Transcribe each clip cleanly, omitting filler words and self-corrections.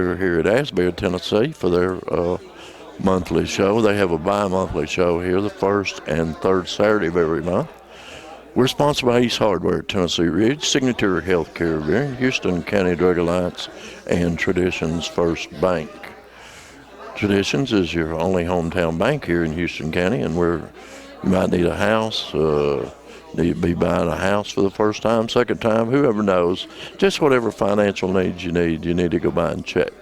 Healthcare here at Asbury, Tennessee, for their monthly show. They have a bi-monthly show here, the first and third Saturday of every month. We're sponsored by East Hardware at Tennessee Ridge, Signature Healthcare here, Houston County Drug Alliance, and Traditions First Bank. Traditions is your only hometown bank here in Houston County, and you might need a house, need to be buying a house for the first time, second time, whoever knows. Just whatever financial needs you need to go by and check.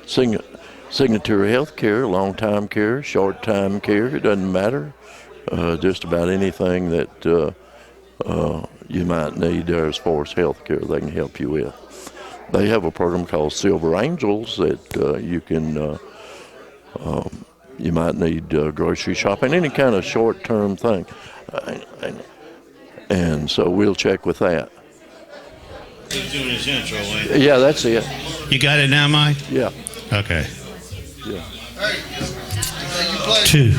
Signature Health Care, long-time care, short-time care, it doesn't matter. Just about anything that you might need there as far as health care they can help you with. They have a program called Silver Angels that you might need grocery shopping, any kind of short-term thing. And so we'll check with that. He's doing his intro, ain't he? Yeah, that's it. You got it now, Mike? Yeah. Okay. Yeah. 2.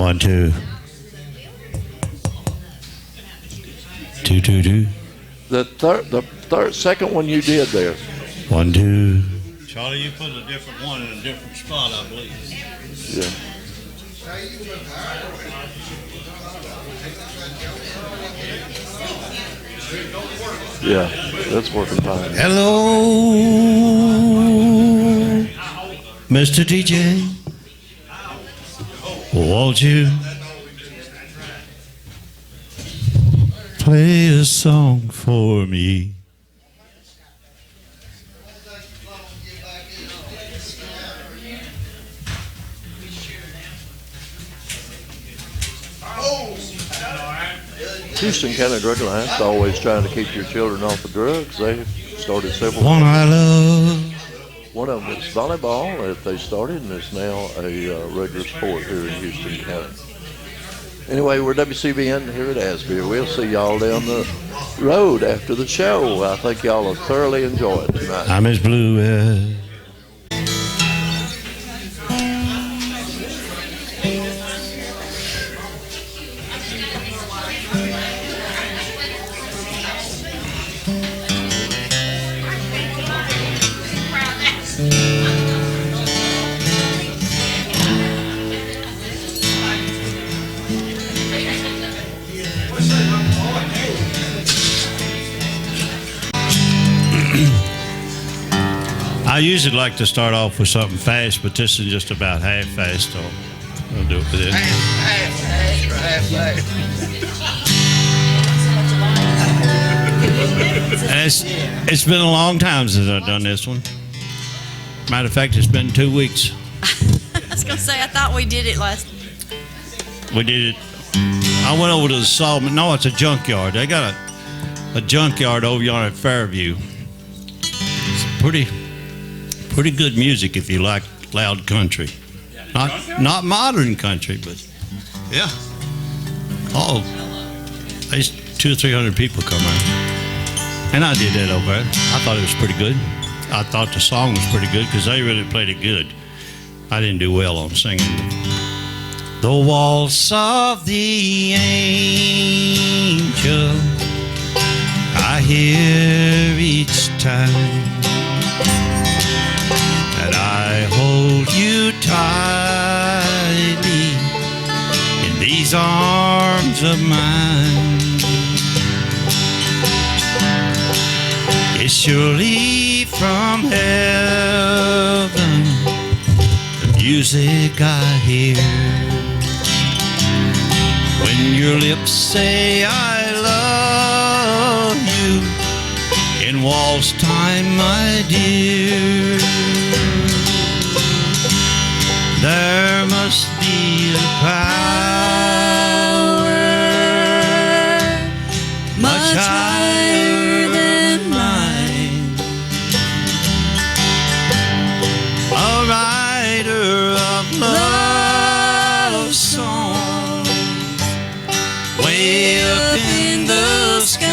1, 2. 2, 2, 2. The second one you did there. 1, 2. Charlie, you put a different one in a different spot, I believe. Yeah. Yeah, that's working fine. Hello, Mr. DJ. Won't you play a song for me? Houston County Drug Alliance is always trying to keep your children off of drugs. They've started several. One I love. One of them is volleyball that they started, and it's now a regular sport here in Houston County. Anyway, we're WCBN here at Asbury. We'll see y'all down the road after the show. I think y'all will thoroughly enjoy it tonight. I'm as blue as. I usually like to start off with something fast, but this is just about half fast, so I'll do it with this. And it's been a long time since I've done this one. Matter of fact, it's been 2 weeks. I was going to say, I thought we did it last. We did it. I went over to the Solomon. No, it's a junkyard. They got a junkyard over yonder at Fairview. It's pretty good music if you like loud country. Not modern country, but yeah. Oh, there's 200 or 300 people come out. And I did that over there. I thought it was pretty good. I thought the song was pretty good because they really played it good. I didn't do well on singing. The waltz of the angel I hear each time that I hold you tightly in these arms of mine. It's surely from heaven, the music I hear when your lips say I love you in waltz time, my dear. There must be a power much higher than mine, a writer of love songs way up in the sky,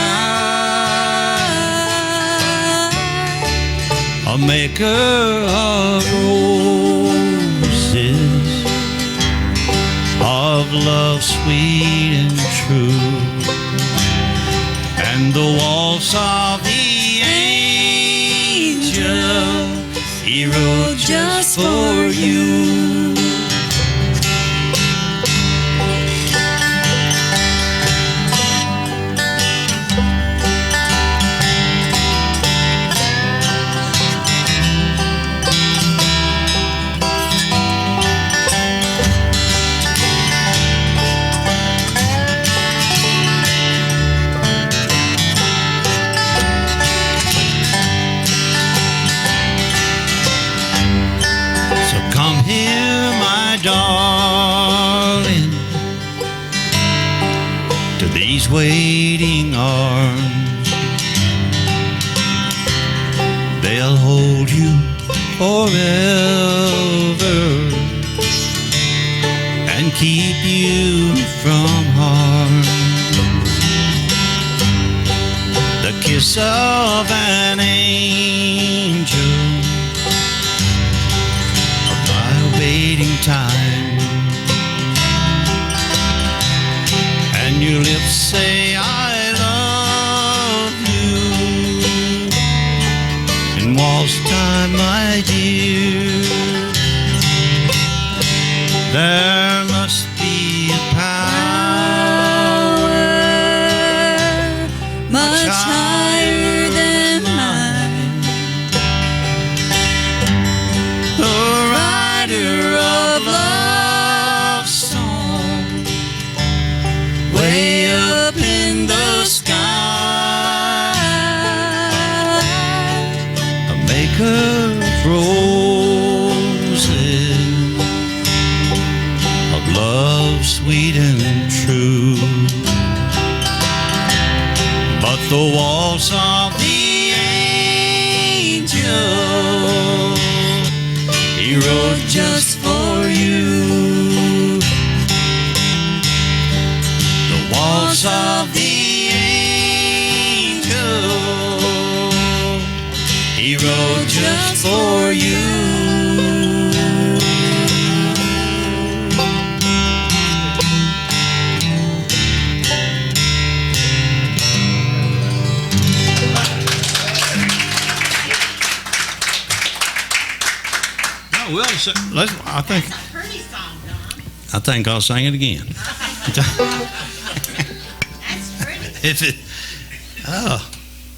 a maker of roses, of love sweet and true, and the wall waltz of the angel he wrote just for you. Darling, to these waiting arms, they'll hold you forever and keep you from harm. The kiss of an angel, waiting time, and your lips say I love you. In waltz time, my dear, there must be a power much higher than mine. Of love song way up in the sky, a maker of roses, of love sweet and true. But the waltz of the angel he wrote just for you. The waltz of the angel he wrote just for you. Well, I think I'll sing it again. That's pretty.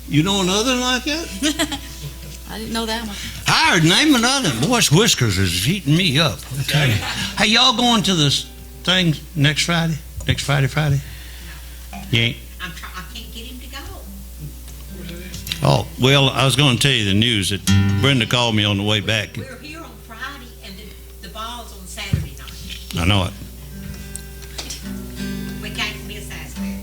You know another like that? I didn't know that one. Howard, name another. Boy's whiskers is eating me up. Okay. Hey, y'all going to this thing next Friday? Next Friday? You ain't? I can't get him to go. Oh, well, I was going to tell you the news that Brenda called me on the way back. We're here on Friday, and the ball's on Saturday night. I know it. We can't miss asbury.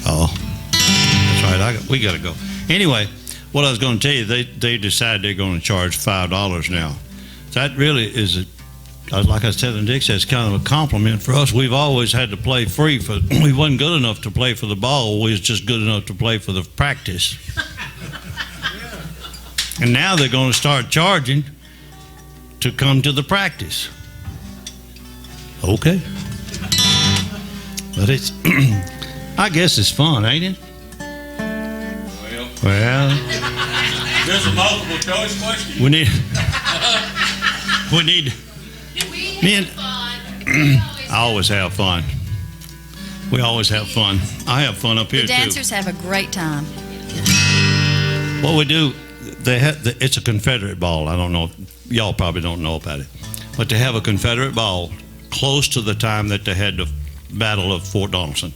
Oh, that's right. We got to go. Anyway, what I was going to tell you, they decided they're going to charge $5 now. That really is like I was telling Dick, that's kind of a compliment for us. We've always had to play free we wasn't good enough to play for the ball. We was just good enough to play for the practice. And now they're going to start charging to come to the practice. Okay. But it's, I guess it's fun, ain't it? Well. There's a multiple choice question. We need. Me I always have fun. We always have fun. I have fun up here The dancers have a great time. What we do, it's a Confederate ball. I don't know, y'all probably don't know about it, but they have a Confederate ball close to the time that they had the Battle of Fort Donelson.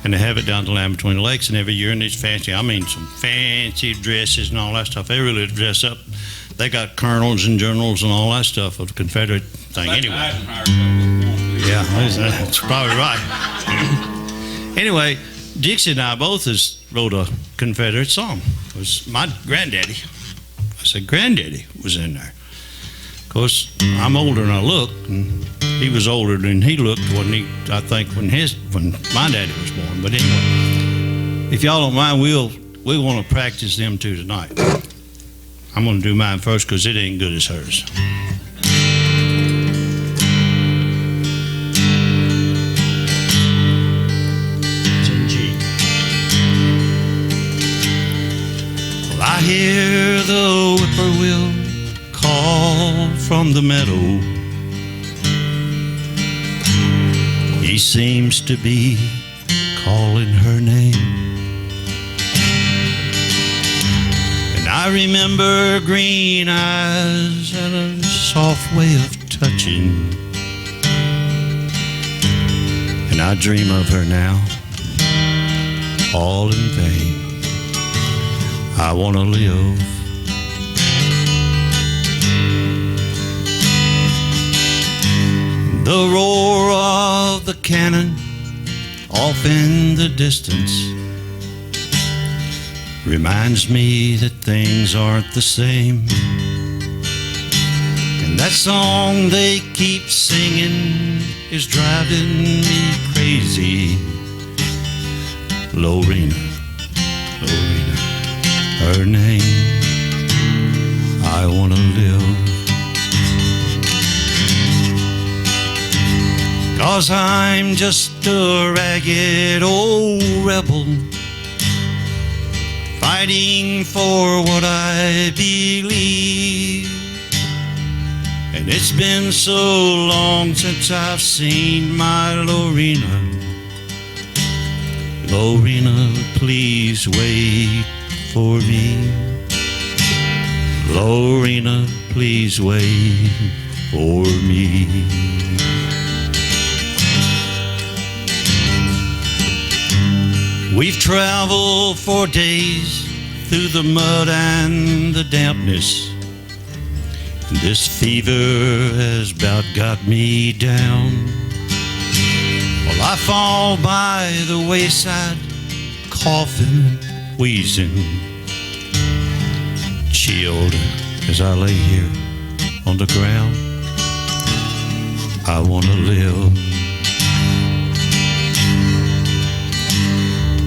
And they have it down to Land Between the Lakes, and every year in these fancy, some fancy dresses and all that stuff. They really dress up. They got colonels and generals and all that stuff of the Confederate thing. Anyway, yeah, that's probably right. Anyway, Dixie and I both wrote a Confederate song. It was my granddaddy. I said, Granddaddy was in there. Of course, I'm older than I look, and he was older than he looked when my daddy was born. But anyway, if y'all don't mind, we want to practice them two tonight. I'm going to do mine first because it ain't good as hers. I hear the whippoorwill call from the meadow. He seems to be calling her name. And I remember green eyes and a soft way of touching. And I dream of her now, all in vain. I want to live. The roar of the cannon off in the distance reminds me that things aren't the same. And that song they keep singing is driving me crazy. Lorina, Lorina, her name. I want to live. 'Cause I'm just a ragged old rebel fighting for what I believe. And it's been so long since I've seen my Lorina. Lorina, please wait for me. Lorina, please wait for me. We've traveled for days through the mud and the dampness. This fever has about got me down. Well, I fall by the wayside, coughing, wheezing, chilled as I lay here on the ground. I want to live.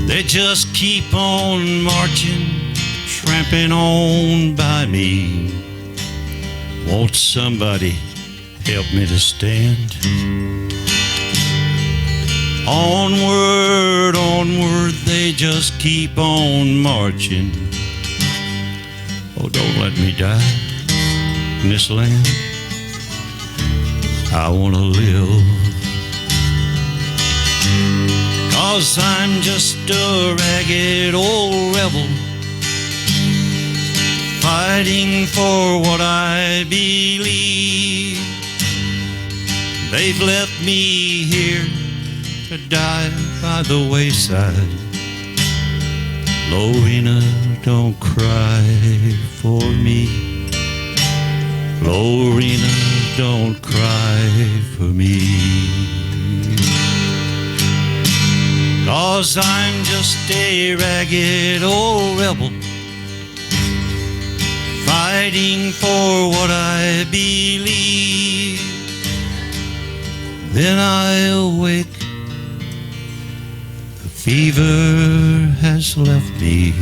They just keep on marching, tramping on by me. Won't somebody help me to stand? Onward, onward, they just keep on marching. Oh, don't let me die in this land. I want to live. 'Cause I'm just a ragged old rebel fighting for what I believe. They've left me here to die by the wayside. Lorina, don't cry for me. Lorina, don't cry for me. 'Cause I'm just a ragged old rebel fighting for what I believe. Then I awake, the fever has left me.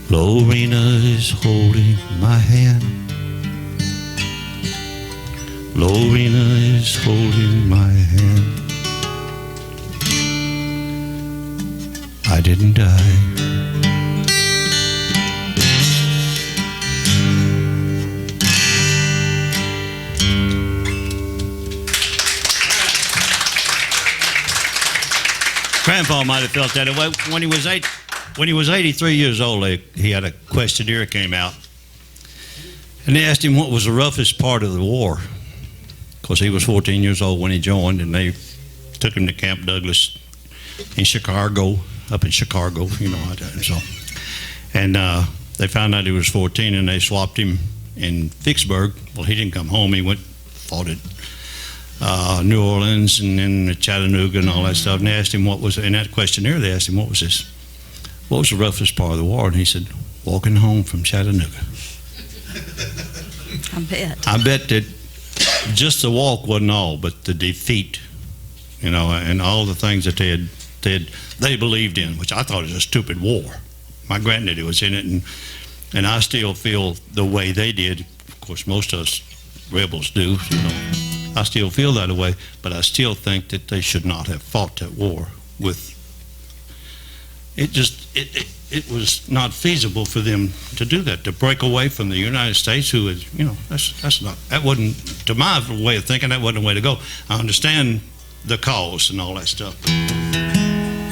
Lorina is holding my hand. Lorina is holding my hand. I didn't die. Grandpa might have felt that way when he was 83 years old. He had a questionnaire came out, and they asked him what was the roughest part of the war, because he was 14 years old when he joined, and they took him to Camp Douglas in Chicago, up in Chicago, you know. And they found out he was 14, and they swapped him in Vicksburg. Well, he didn't come home. He fought at New Orleans and then Chattanooga and all that stuff. And they asked him what was, in that questionnaire, they asked him what was the roughest part of the war? And he said, walking home from Chattanooga. I bet that just the walk wasn't all, but the defeat, you know, and all the things that they believed in, which I thought was a stupid war. My granddaddy was in it, and I still feel the way they did. Of course, most of us rebels do, you know. I still feel that way, but I still think that they should not have fought that war with it was not feasible for them to do that, to break away from the United States, who is, that wasn't, to my way of thinking, that wasn't the way to go. I understand the cause and all that stuff.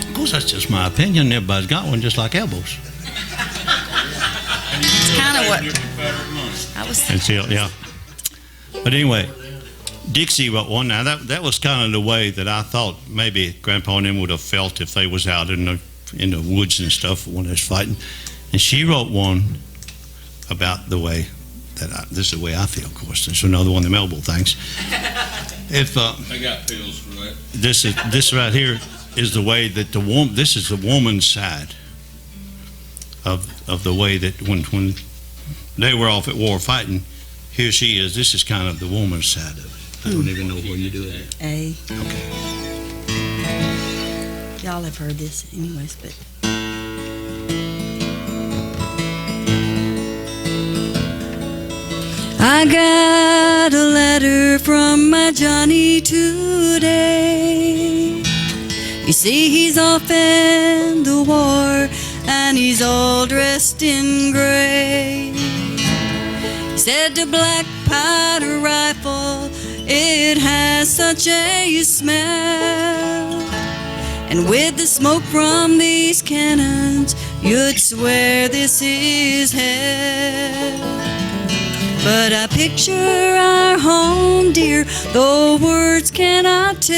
Of course, that's just my opinion. Everybody's got one, just like elbows. It's kind of what I was thinking. Yeah. But anyway, Dixie wrote one. Now that was kind of the way that I thought maybe Grandpa and them would have felt if they was out in the woods and stuff when they was fighting. And she wrote one about the way that this is the way I feel. Of course, there's another one of them elbow things. If I got pills for that. this right here is the way that this is the woman's side of the way that when they were off at war fighting, here she is. This is kind of the woman's side of it. I don't even know when you do it. A. Okay. Y'all have heard this anyways, but I got a letter from my Johnny today. You see, he's off in the war, and he's all dressed in gray. He said the black powder rifle, it has such a smell, and with the smoke from these cannons, you'd swear this is hell. But I picture our home, dear, though words cannot tell.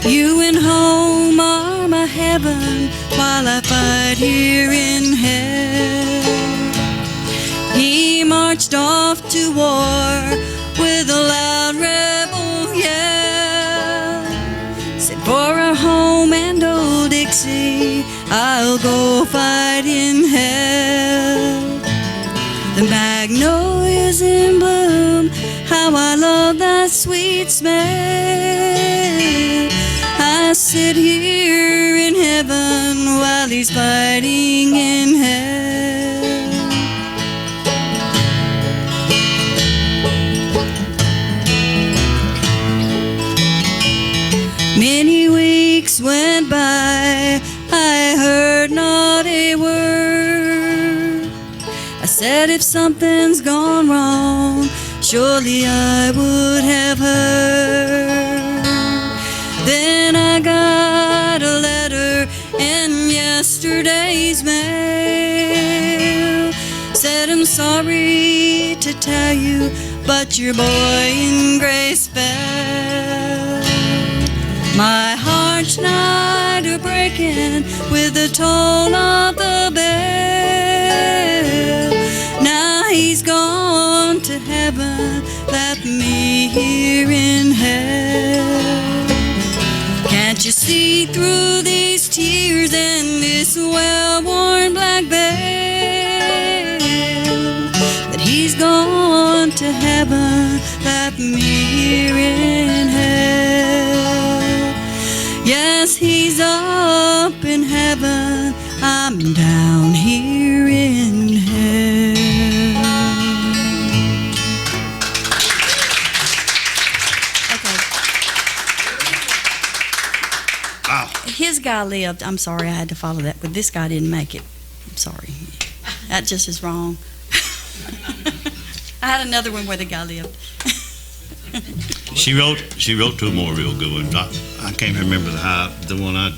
You and home are my heaven, while I fight here in hell. He marched off to war with a loud rebel yell. Said, for our home and old Dixie, I'll go fight in hell. The magnolias in bloom, how I love that sweet smell. I sit here in heaven while he's fighting in hell. Many weeks went by, I heard not a word. I said, if something's gone wrong, surely I would have heard. Then I got a letter in yesterday's mail. Said, I'm sorry to tell you, but your boy in grace fell. My heart's nigh to breaking with the toll of the bell. Now he's gone to heaven, left me here in hell. Can't you see through these tears and this well-worn black veil that he's gone to heaven, left me here in hell? Yes, he's up in heaven, I'm down here in hell. Okay. Wow. His guy lived, I'm sorry I had to follow that, but this guy didn't make it. I'm sorry. That just is wrong. I had another one where the guy lived. She wrote two more real good ones. I can't remember the one I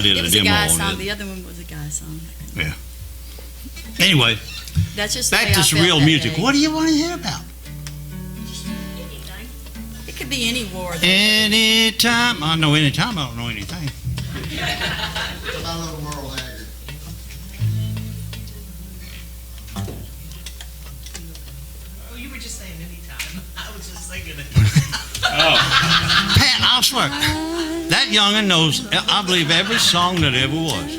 did It a was a demo guy's on song. it. The other one was a guy's song. Yeah. Anyway, That's just the back way to I some felt real that music. day. What do you want to hear about? It could be any war. Anytime. I know anytime. I don't know anything. Oh, you were just saying anytime. I was just singing it. Pat, I swear, that young'un knows, I believe, every song that ever was.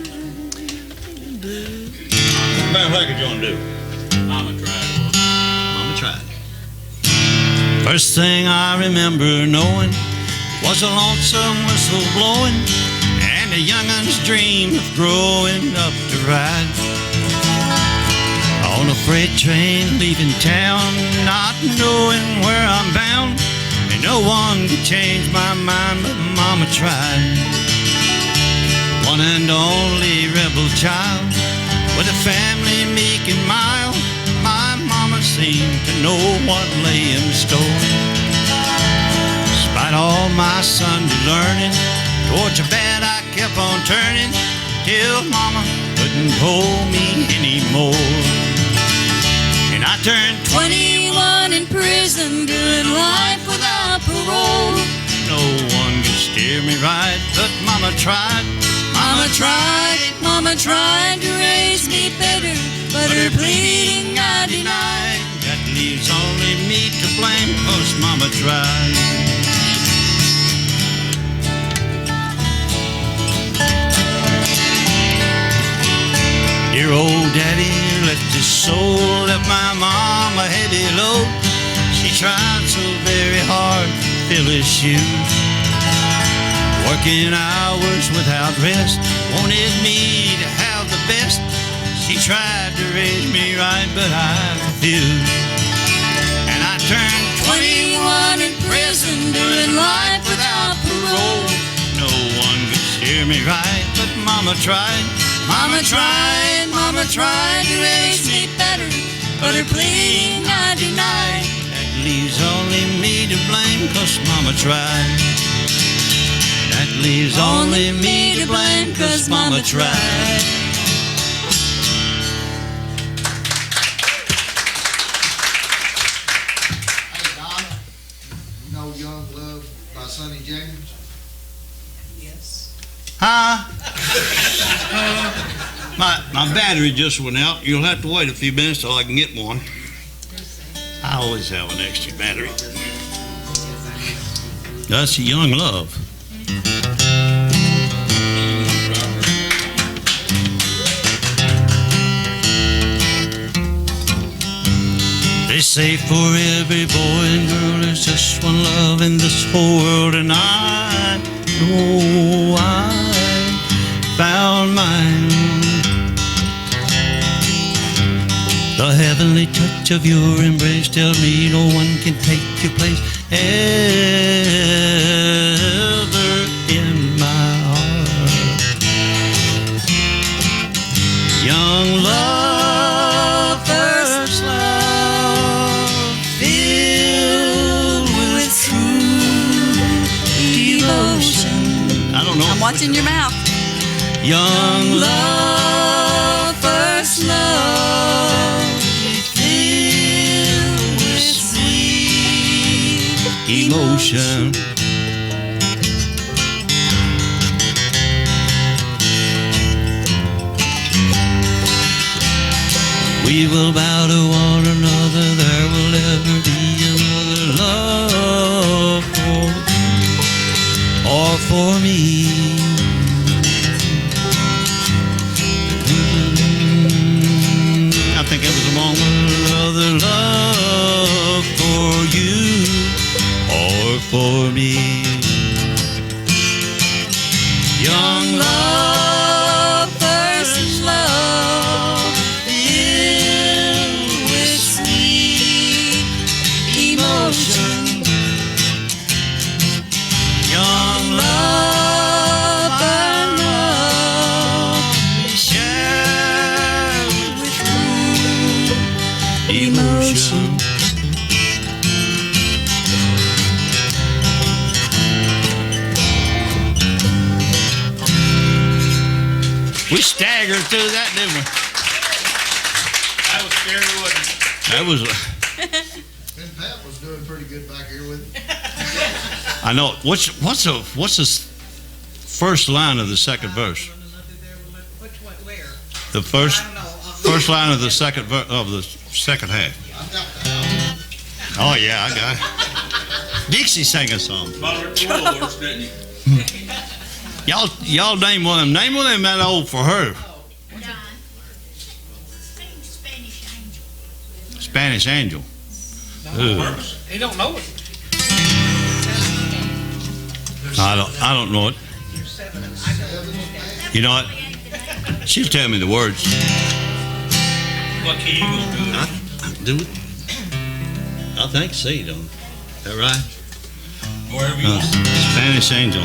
Man, what could you want to do? Mama tried. Mama tried. First thing I remember knowing was a lonesome whistle blowing and a young'un's dream of growing up to ride on a freight train leaving town, not knowing where I'm bound. And no one could change my mind, but Mama tried. one and only rebel child, with a family meek and mild. My mama seemed to know what lay in store. Despite all my Sunday learning, towards your bed I kept on turning, till mama couldn't hold me anymore. And I turned 21 in prison, doing life without parole. No one could steer me right, but mama tried. Mama tried to raise me better, but her pleading I denied. That leaves only me to blame, 'cause mama tried. Dear old daddy left his soul, left my mom a heavy load. She tried so very hard to fill his shoes, working hours without rest, wanted me to have the best. She tried to raise me right, but I refused. And I turned 21 in prison, doing life without parole. No one could steer me right, but mama tried. Mama tried to raise me better, but her pleading I denied. That leaves only me to blame, 'cause mama tried. That leaves only me to blame, 'cause mama tried. Hey, Donna, you know Young Love by Sonny James? Yes. Huh? My battery just went out. You'll have to wait a few minutes till I can get one. I always have an extra battery. That's Young Love. They say for every boy and girl there's just one love in this whole world, and I know I found mine. The heavenly touch of your embrace tells me no one can take your place ever in my heart. Young love, first love, filled with true devotion. I don't know. I'm watching your mouth. Young love, first love, filled with sweet emotion. We will bow to one another, there will never be another love for me. I think it was among another love for you or for me. Young love, first love, filled with sweet emotion. Young love, and love we share with true emotion. We staggered through that, didn't we? That was scary, wasn't it? That was. And Pat was doing pretty good back here with it. I know. What's the first line of the second verse? Which one, where? The first I don't know. first line of the second of the second half. I've got that. Oh yeah, I got it. Dixie sang a song. Mother Woolworths, didn't you? Y'all name one of them. Name one of them that old for her. Spanish Angel. Ooh. He don't know it. I don't know it. You know what? She'll tell me the words. What key you gonna do it? Do it. I think C, don't. Is that right? Wherever you want. Spanish Angel.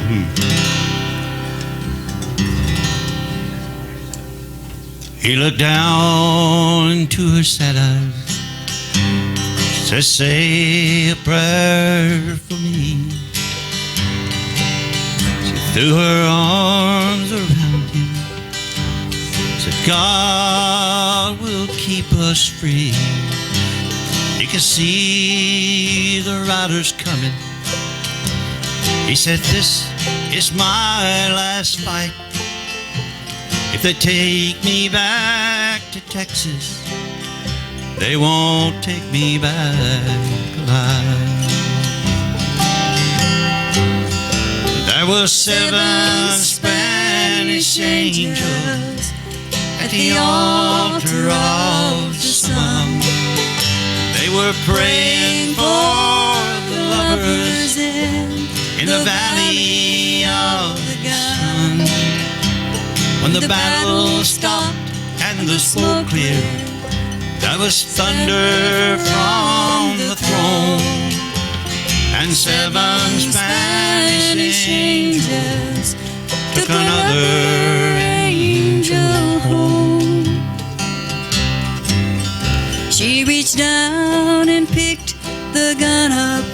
He looked down into her sad eyes, said, say a prayer for me. She threw her arms around him, said, God will keep us free. He could see the riders coming. He said, this is my last fight. If they take me back to Texas, they won't take me back alive. There were 7 Spanish angels at the altar of the sun. They were praying for the lovers in the valley of the sun. When the battle stopped and the smoke cleared, there was thunder from the throne, and 7 Spanish angels took another angel home. She reached down and picked the gun up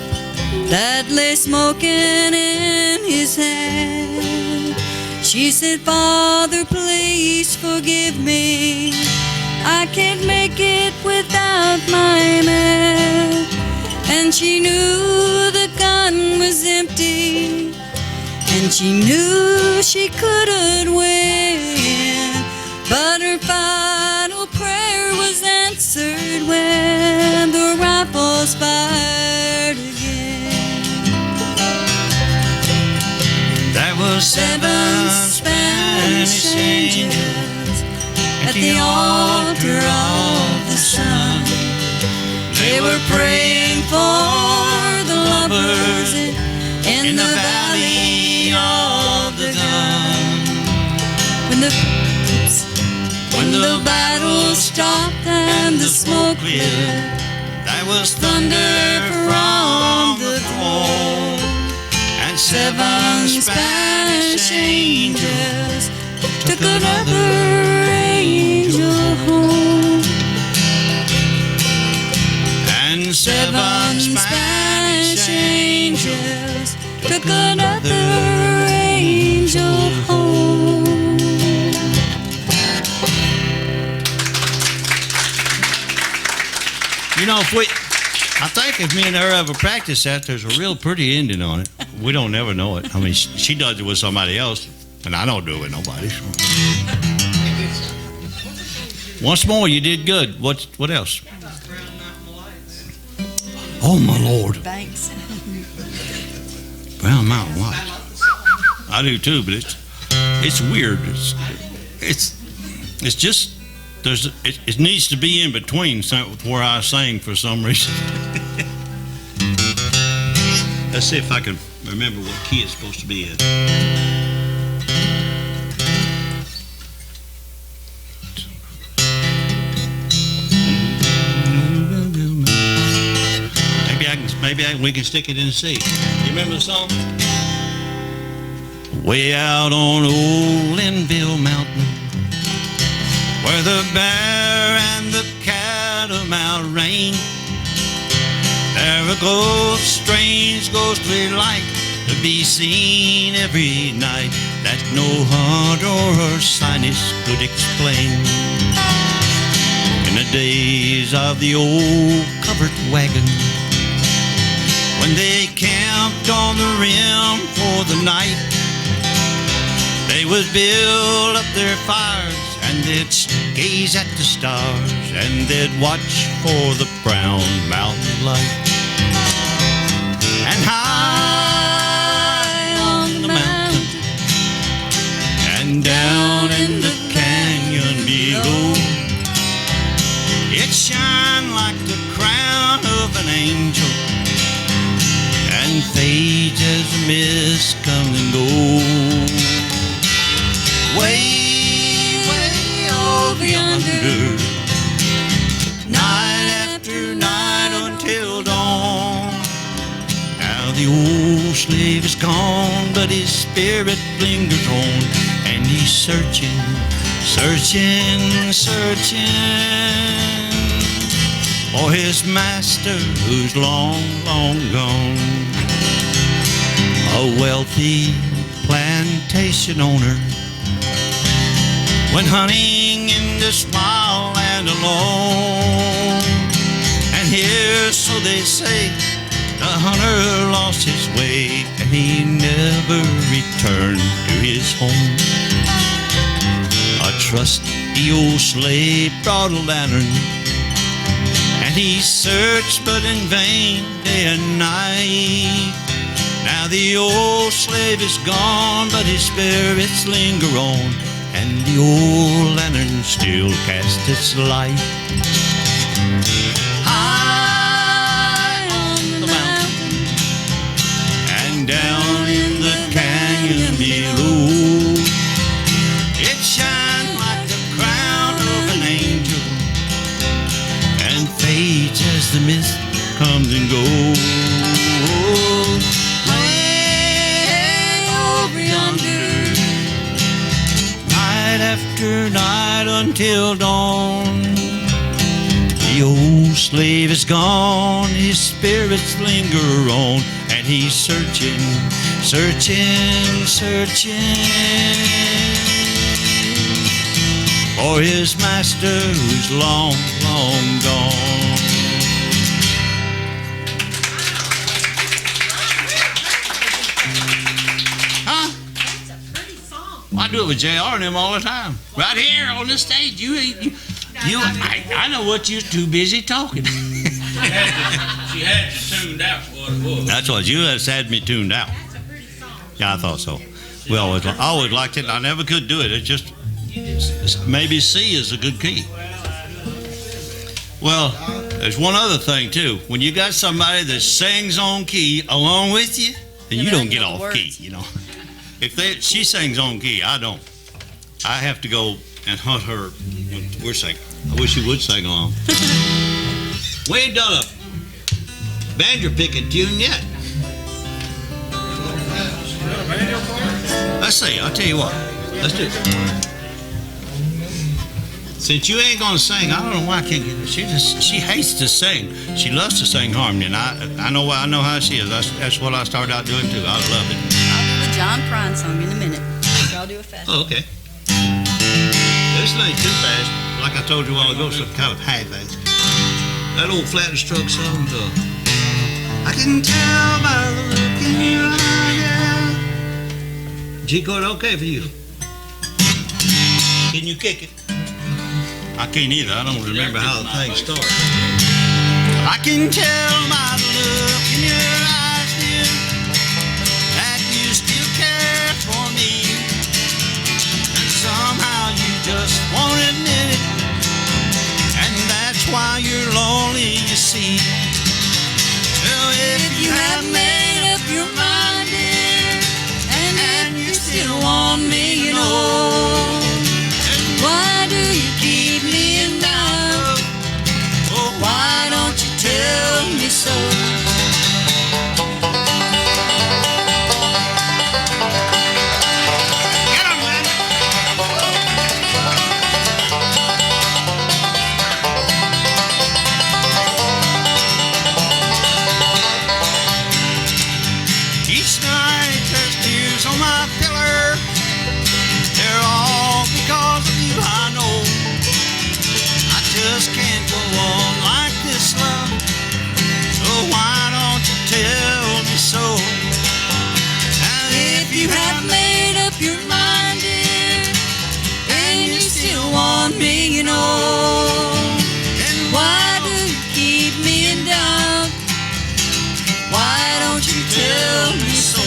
that lay smoking in his hand. She said, Father, please forgive me. I can't make it without my man. And she knew the gun was empty, and she knew she couldn't win. But her final prayer was answered when the rifles fired again. There were 7 Spanish angels at the altar of the sun. They were praying for the lovers in the valley of the gun. When the battle stopped and the smoke cleared, there was thunder from the throne, and 7 Spanish angels took another angel home. And 7 Spanish angels took another angel home. You know, I think if me and her ever practice that, there's a real pretty ending on it. We don't ever know it. I mean, she does it with somebody else, and I don't do it with nobody. So. Once more, you did good. What else? Oh, my Lord. Thanks. Brown Mountain Lights. I do too, but it's weird. It's just it needs to be in between where I sing for some reason. Let's see if I can remember what key it's supposed to be in. Maybe we can stick it in C. You remember the song? Way out on Old Linville Mountain, where the bear and the catamount reign, there a ghost, strange ghostly light to be seen every night that no hunter or scientist could explain. In the days of the old covered wagon, when they camped on the rim for the night, they would build up their fires and they'd gaze at the stars and they'd watch for the brown mountain light. And high on the mountain and down in the canyon below, it shined like the crown of an angel and fades as the mist comes and goes. Way, way over yonder, night after night until dawn. Now the old slave is gone, but his spirit lingers on, and he's searching searching, searching for his master who's long, long gone. A wealthy plantation owner went hunting in this wild land alone. And here, so they say, the hunter lost his way and he never returned to his home. A trusty old slave brought a lantern and he searched but in vain day and night. Now the old slave is gone, but his spirits linger on, and the old lantern still casts its light. High on the mountain and down in the canyon below, it shines like the crown of an angel and fades as the mist comes and goes. After night until dawn, the old slave is gone, his spirits linger on, and he's searching, searching, searching for his master who's long, long gone. I do it with JR and them all the time. Right here on this stage. I know what you're too busy talking. She had you tuned out for what it was. That's what you had me tuned out. That's a pretty song. Yeah, I thought so. Well, I always liked it. I never could do it. It's just maybe C is a good key. Well, there's one other thing too. When you got somebody that sings on key along with you, then you don't get off key. You know. If she sings on key, I don't. I have to go and hunt her when we're singing. I wish you would sing along. We ain't done a banjo picking tune yet. Let's see, I'll tell you what. Let's do it. Since you ain't gonna sing, I don't know why I can't get her. She hates to sing. She loves to sing harmony, and I know how she is. That's what I started out doing too. I love it. John Prine song in a minute. I'll do it fast. Oh, okay. This ain't too fast. Like I told you a while ago, some kind of high fast. That old Flatbush Truck song, I can tell by the look in your eye. G chord okay for you? Can you kick it? I can't either. I don't remember how the thing starts. I can tell by the look in your eyes, dear, that you still care for me, and somehow you just won't admit it, and that's why you're lonely, you see. Well, if you have made up your mind, dear, and you still want me, you know, why do you keep me in doubt? Oh, why don't you tell me so? Get 'em, man! Each night there's tears on my pillar. They're all because of you, I know. I just can't go on like this, love. So why don't you tell me so? And if you have made up your mind, dear, and you still want me, you know, then why do you keep me in doubt? Why don't you tell me so?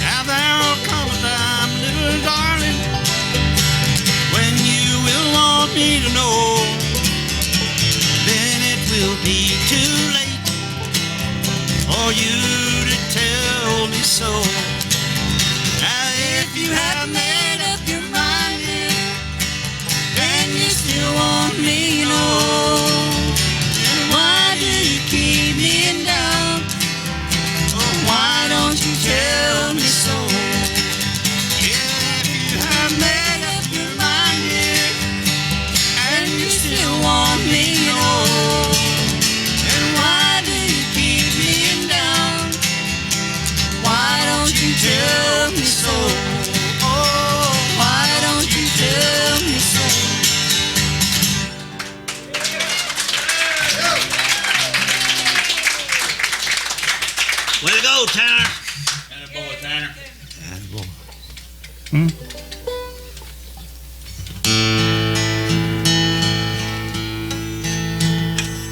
Now there'll come a time, little darling, when you will want me to know. Then it will be too late for you to tell me so. Now if you have made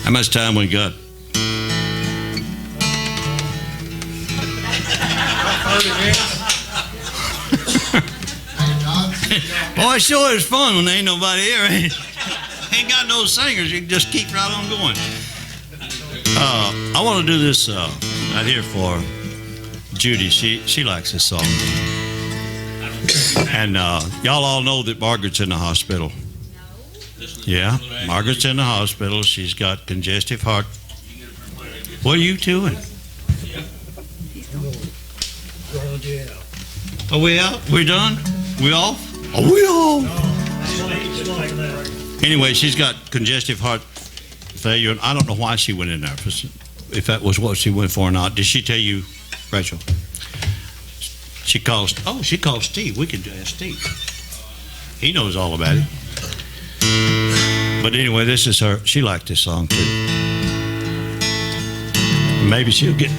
How much time we got? Boy, it sure is fun when there ain't nobody here. Ain't got no singers. You can just keep right on going. I want to do this right here for Judy. She likes this song. And y'all all know that Margaret's in the hospital. Yeah, Margaret's in the hospital. She's got congestive heart. What are you doing? Are we out? We done? We off? Are we off? Anyway, she's got congestive heart failure, and I don't know why she went in there. If that was what she went for or not. Did she tell you, Rachel? She called Steve. We could ask Steve. He knows all about it. But anyway, this is her. She liked this song too. Maybe she'll get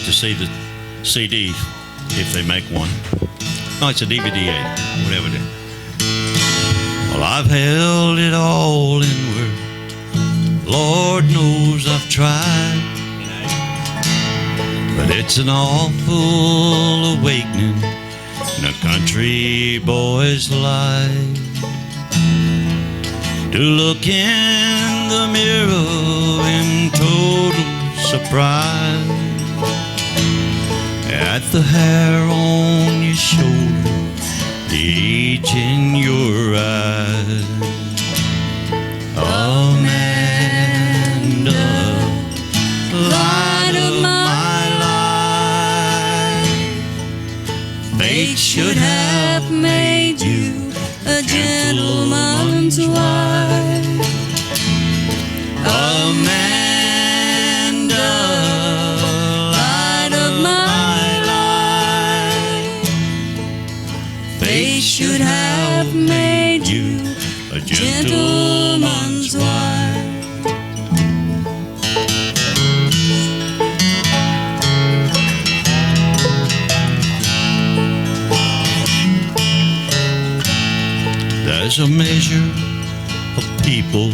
to see the CD if they make one. No, it's a DVD, whatever it is. Well, I've held it all inward. Lord knows I've tried. But it's an awful awakening in a country boy's life. To look in the mirror in total surprise at the hair on your shoulder, the age in your eyes. Amanda, light of my life, fate should have made you a gentleman's wife. Amanda, light of my life, fate should have made you a gentleman's wife. There's a measure of people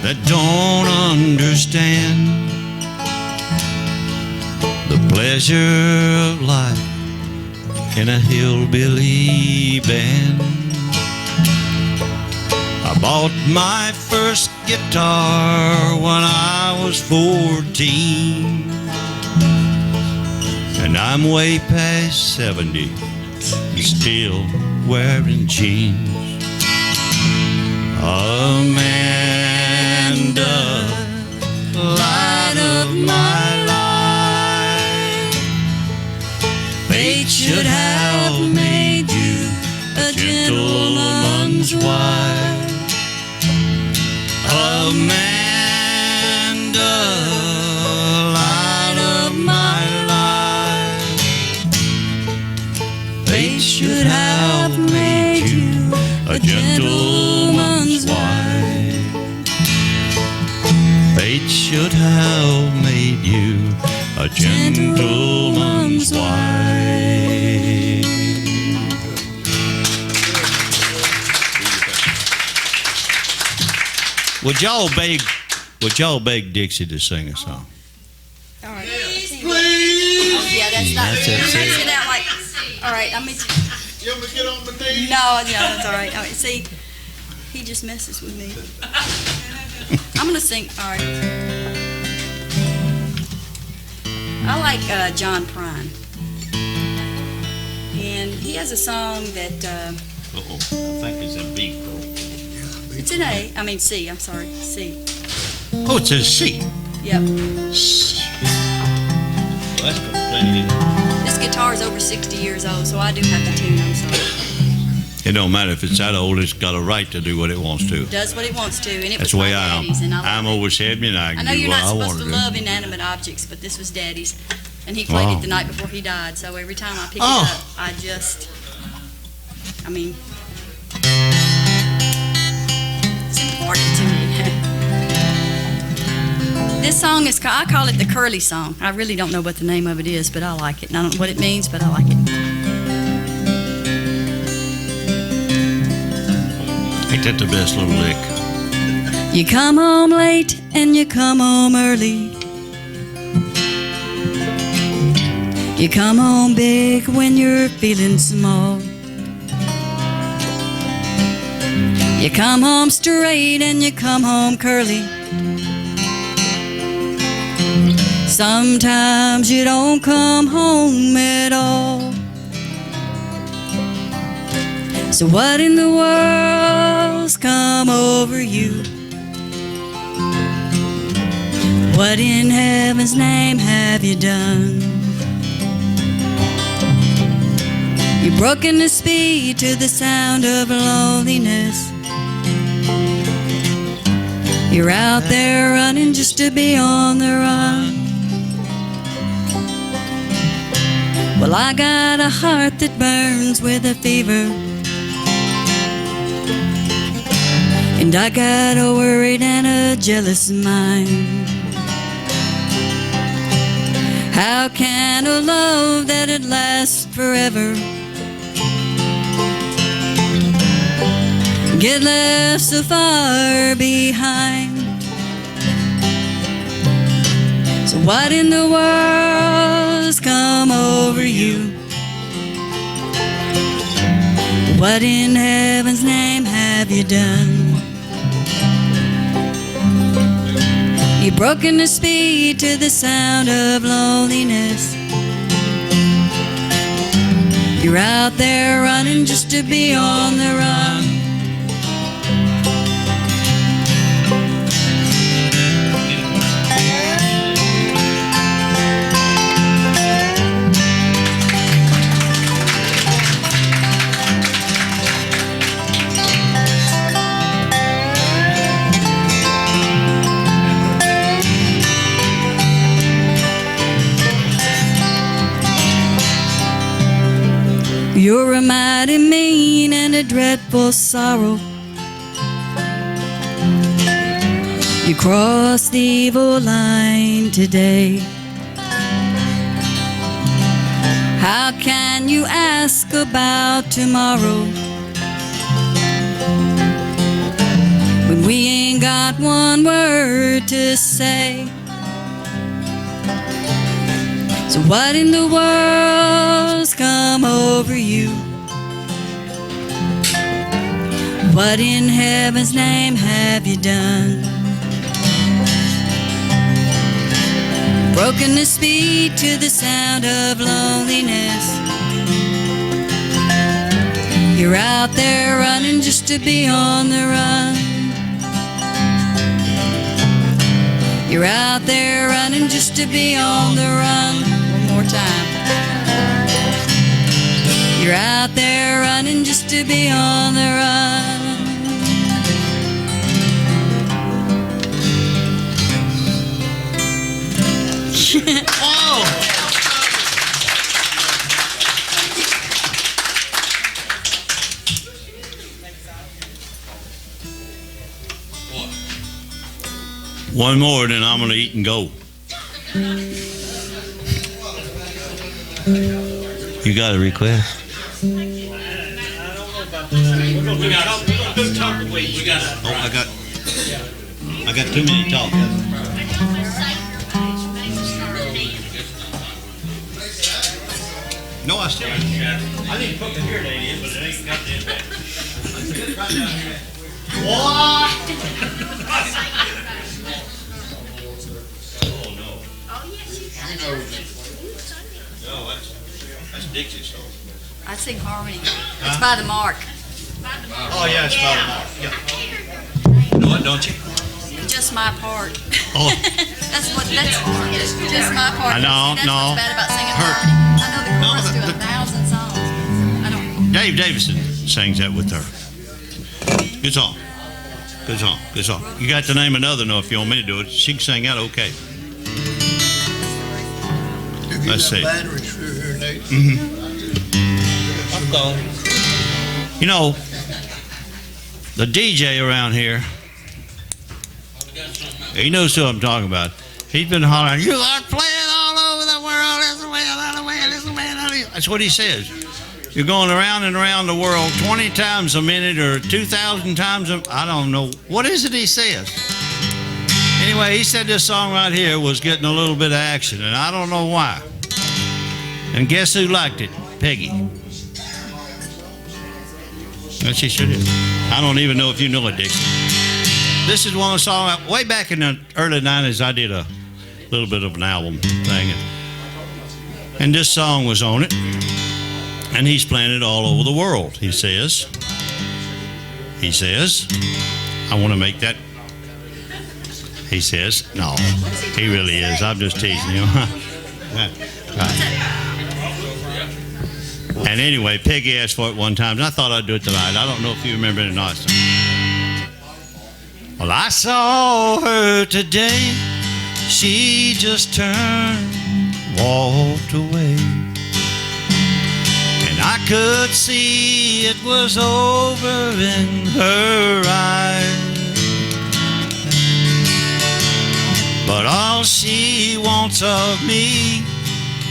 that don't understand the pleasure of life in a hillbilly band. I bought my first guitar when I was 14, and I'm way past 70 and still wearing jeans. Amanda, light of my life, fate should have made you a gentleman's wife. Amanda, light of my life, fate should have made you a gentleman's wife. Fate should have made you a gentleman's wife. Would y'all beg Dixie to sing a song? All right. Please. Oh, yeah, that's not. That's it. Makes it out like. All right, I'm. You want me to get on my knees? No, that's all right. All right. See, he just messes with me. I'm gonna sing. All right. I like John Prine, and he has a song that. I think it's in B. It's in A. I mean C. I'm sorry, C. Oh, it says C. Yep. Well, that's plenty. This guitar is over 60 years old, so I do have the tune. I'm sorry. It don't matter if it's that old; it's got a right to do what it wants to. It does what it wants to, and it That's was the my way I am. daddy's, and I I'm love it. always had me, and I I can know do you're what not I supposed want to to do. love inanimate objects, but this was Daddy's, and he played Wow. it the night before he died. So every time I pick it Oh. up, I mean, it's important to me. This song is, I call it the Curly song. I really don't know what the name of it is, but I like it. And I don't know what it means, but I like it. Ain't that the best little lick? You come home late and you come home early. You come home big when you're feeling small. You come home straight and you come home curly. Sometimes you don't come home at all. So what in the world's come over you? What in heaven's name have you done? You've broken the speed to the sound of loneliness. You're out there running just to be on the run. Well, I got a heart that burns with a fever, and I got a worried and a jealous mind. How can a love that'd last forever get left so far behind? So what in the world's come over you? What in heaven's name have you done? You've broken the speed to the sound of loneliness. You're out there running just to be on the run. You're a mighty mean and a dreadful sorrow. You crossed the evil line today. How can you ask about tomorrow when we ain't got one word to say? So what in the world's come over you? What in heaven's name have you done? Broken the speed to the sound of loneliness. You're out there running just to be on the run. You're out there running just to be on the run. More time. You're out there running just to be on the run. Oh! One more, then I'm gonna eat and go. You got a request? We got Oh, I got too many talk. No, I still. I need to put the here lady in, but it ain't got the impact. What? Oh, no. No, that's Dixie's song. I sing harmony. It's by the Mark. Oh, yeah, it's about Mark. Yeah. No, don't you? Just my part. Oh. That's just my part. I know, That's no. what's bad about singing Her- harmony. I know the No, chorus to the- 1,000 songs. I don't. Dave Davison sings that with her. Good song. Good song. Good song. You got to name another, no, if you want me to do it. She can sing that okay. Let's see. Batteries through here, Nate. You know, the DJ around here, he knows who I'm talking about. He's been hollering, you are playing all over the world. This way, that way, this way, that way. That's what he says. You're going around and around the world 20 times a minute or 2,000 times I don't know. What is it he says? Anyway, he said this song right here was getting a little bit of action, and I don't know why. And guess who liked it? Peggy. And she should have. I don't even know if you know it, Dixie. This is one of the songs, way back in the early 90s, I did a little bit of an album thing. And this song was on it. And he's playing it all over the world, he says. He says, I want to make that. He says, no, he really is. I'm just teasing you. Right. And anyway, Peggy asked for it one time, and I thought I'd do it tonight. I don't know if you remember it or not. Well, I saw her today. She just turned, walked away. And I could see it was over in her eyes. But all she wants of me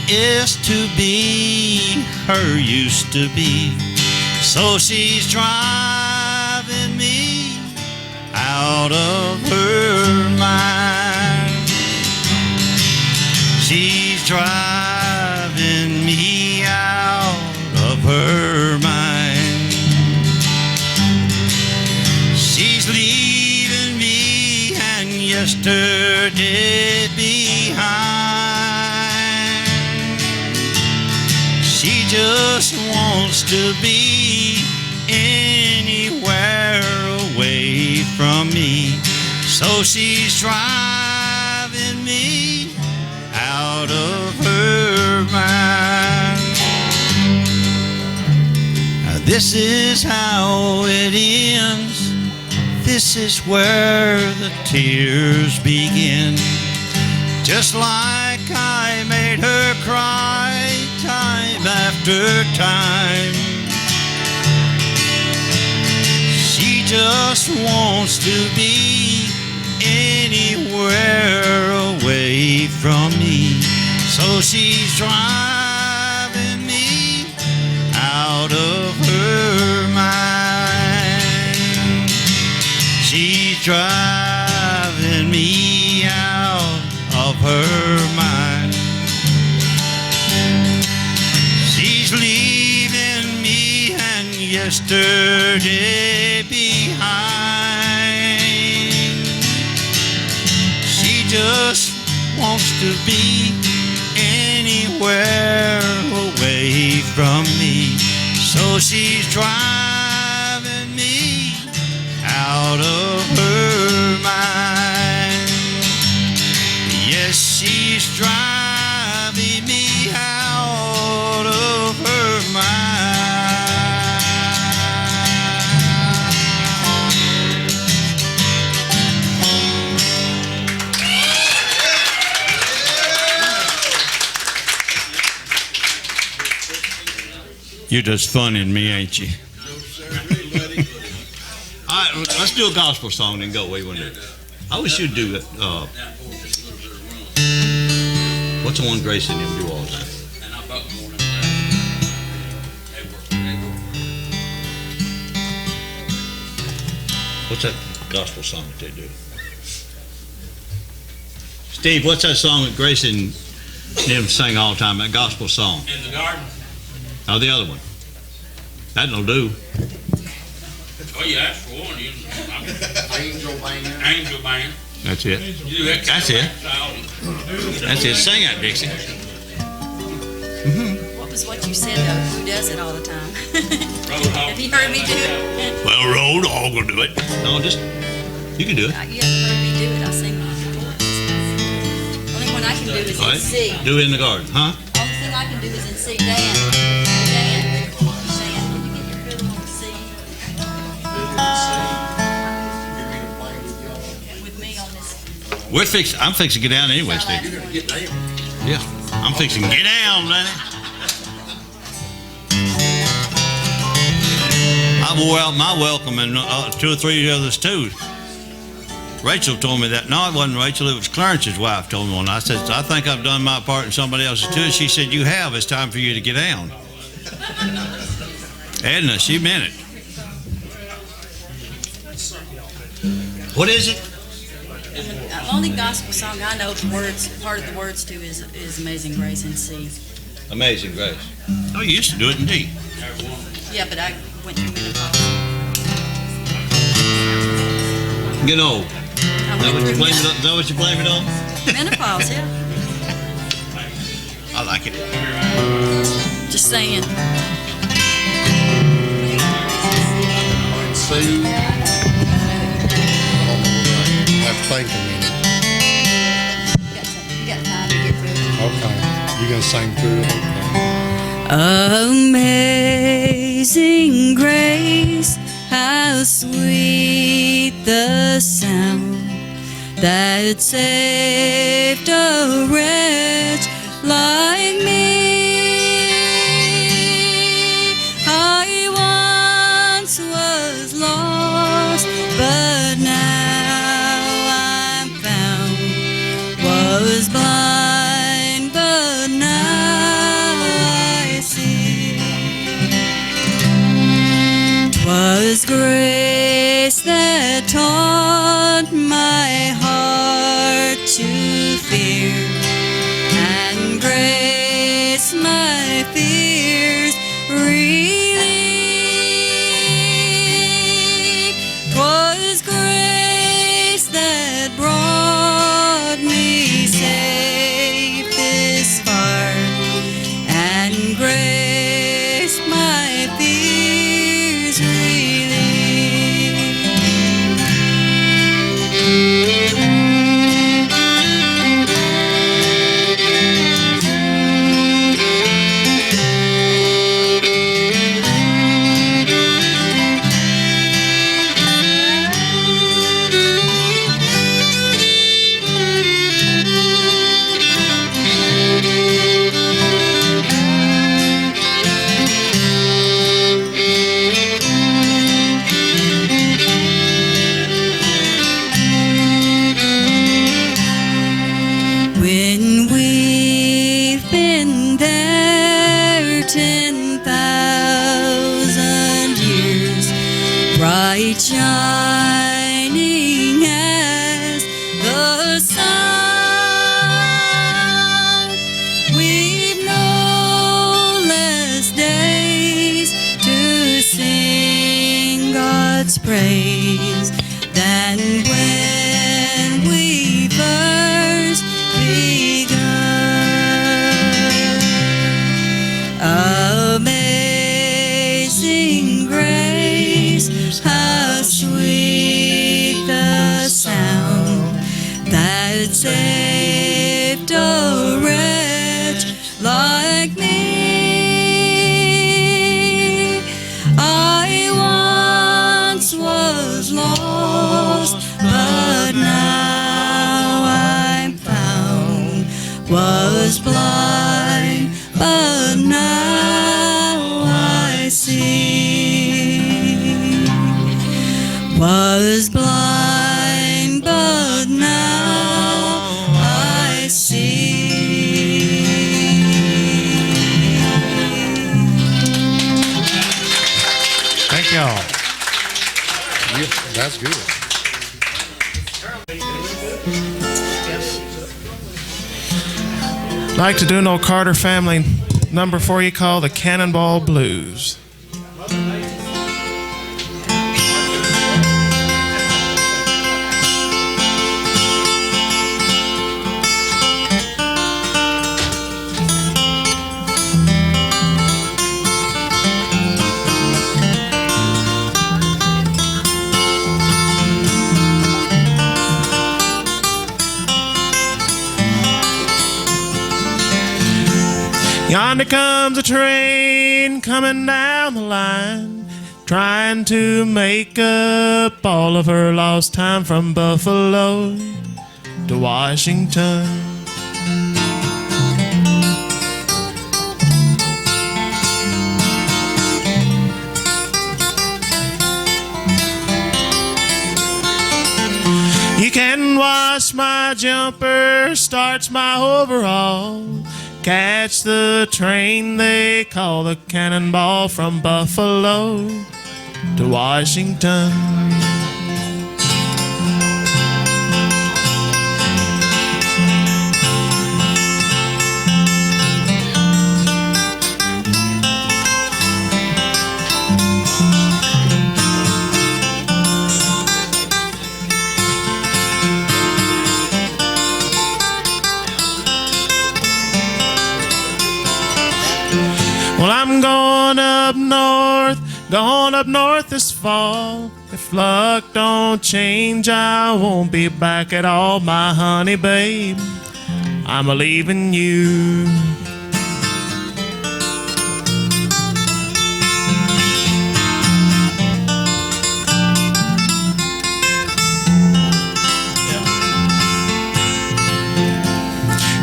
is to be her used to be. So she's driving me out of her mind. She's driving me out of her mind. She's leaving me and yesterday behind. She just wants to be anywhere away from me. So she's driving me out of her mind. Now this is how it ends. This is where the tears begin. Just like I made her cry time after time. She just wants to be anywhere away from me. So she's driving me out of her mind. She's driving me out of her mind. She's leaving me and yesterday behind. She just wants to be anywhere away from me. So she's driving me out of her mind. Yes, she's driving me out of her mind. You're just funning me, ain't you? All right, let's do a gospel song and go. What do you want to do? I wish you'd do it. What's the one Grace and him do all the time? What's that gospel song that they do? Steve, what's that song that Grace and him sing all the time? That gospel song? In the garden. Oh, the other one. That'll do. Oh, you asked for one. Angel Band. Angel Band. That's it. You do that That's it. That's it. Sing that, Dixie. What was what you said, though? Who does it all the time? Have you heard me do it? Well, Road Hog will do it. No, just, you can do it. You haven't heard me do it. I'll sing my chorus. Only one I can do is All in right. C. Do it in the garden, huh? Only thing I can do is in C. Dan, can you get your fiddle on C? With me on this. I'm fixing to get down anyway, Steve. You're gonna get down. Yeah. I'm fixing to get down, Lenny. I wore out my welcome and 2 or 3 others too. Rachel told me that. No, it wasn't Rachel. It was Clarence's wife told me one. I said, I think I've done my part and somebody else's too. She said, you have. It's time for you to get down. Edna, she meant it. What is it? The only gospel song I know the words, part of the words to is Amazing Grace in C. Amazing Grace. Oh, you used to do it in D. Yeah, but I went through menopause. Get old. Is that what you blame it on? Menopause, yeah. I like it. Just saying. See, I have to think a minute. You got time to get through it. Okay, you gonna sing through it? Amazing grace, how sweet the sound that saved a wretch like me. I once was lost, but now I'm found. Was blind, but now I see. 'Twas grace that taught my heart to fear, and grace my fears relieved. 'Twas grace that brought me safe this far, and grace my fears relieved. When we've been there 10,000 years, bright shining as the sun, we've no less days to sing God's praise than when we first begun. Amazing grace, how sweet the sound that saved a wretch like me. I once was lost, but now I'm found. Was blind, but now I see. Was blind, but now I see. Thank y'all. Yeah, that's good. Like to do no Carter family number for you called the Cannonball Blues. Yonder comes a train coming down the line, trying to make up all of her lost time from Buffalo to Washington. You my jumper, starts my overall. Catch the train they call the Cannonball from Buffalo to Washington. Well, I'm going up north this fall. If luck don't change, I won't be back at all, my honey babe. I'm a-leaving you.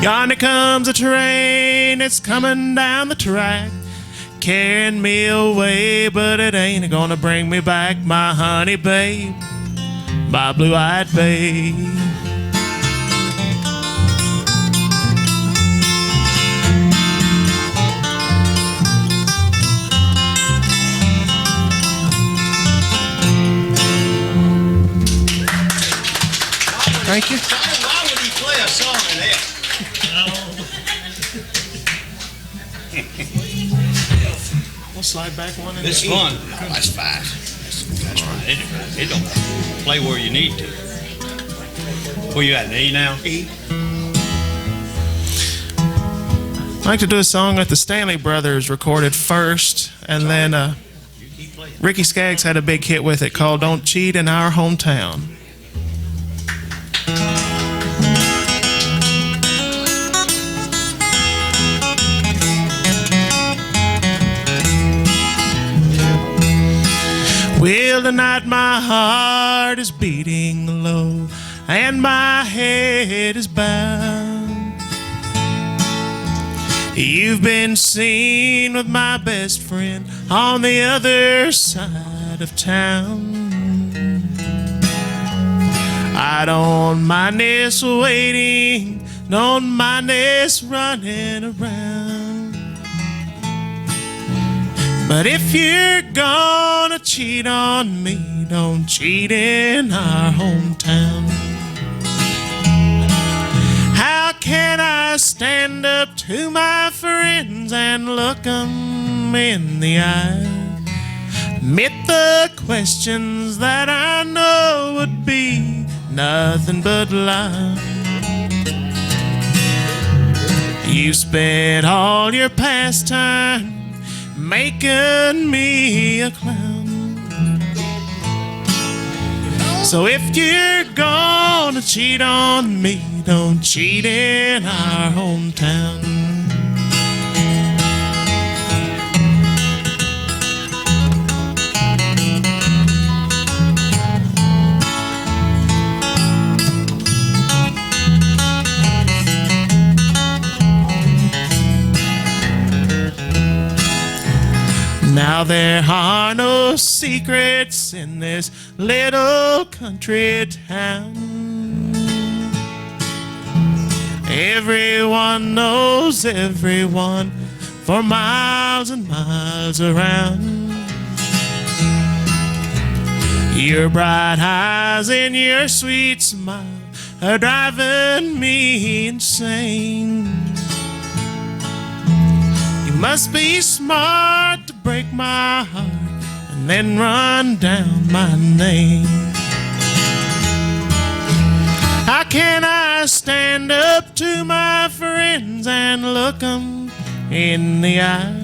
Yonder comes a train, it's coming down the track, carrying me away, but it ain't gonna bring me back, my honey babe, my blue-eyed babe. Thank you. Why would he play a song in that? We'll slide back one in It's there. fun. No, that's fine. That's fine. It don't play where you need to. Where you at, an E now? E. I'd like to do a song that the Stanley Brothers recorded first, and then Ricky Skaggs had a big hit with it called Don't Cheat in Our Hometown. Well, tonight my heart is beating low and my head is bowed. You've been seen with my best friend on the other side of town. I don't mind this waiting, don't mind this running around. But if you're gonna cheat on me, don't cheat in our hometown. How can I stand up to my friends and look 'em in the eye? Admit the questions that I know would be nothing but lies. You spent all your past time making me a clown. So if you're gonna cheat on me, don't cheat in our hometown. Now there are no secrets in this little country town. Everyone knows everyone for miles and miles around. Your bright eyes and your sweet smile are driving me insane. You must be smart to break my heart and then run down my name. How can I stand up to my friends and look 'em in the eye?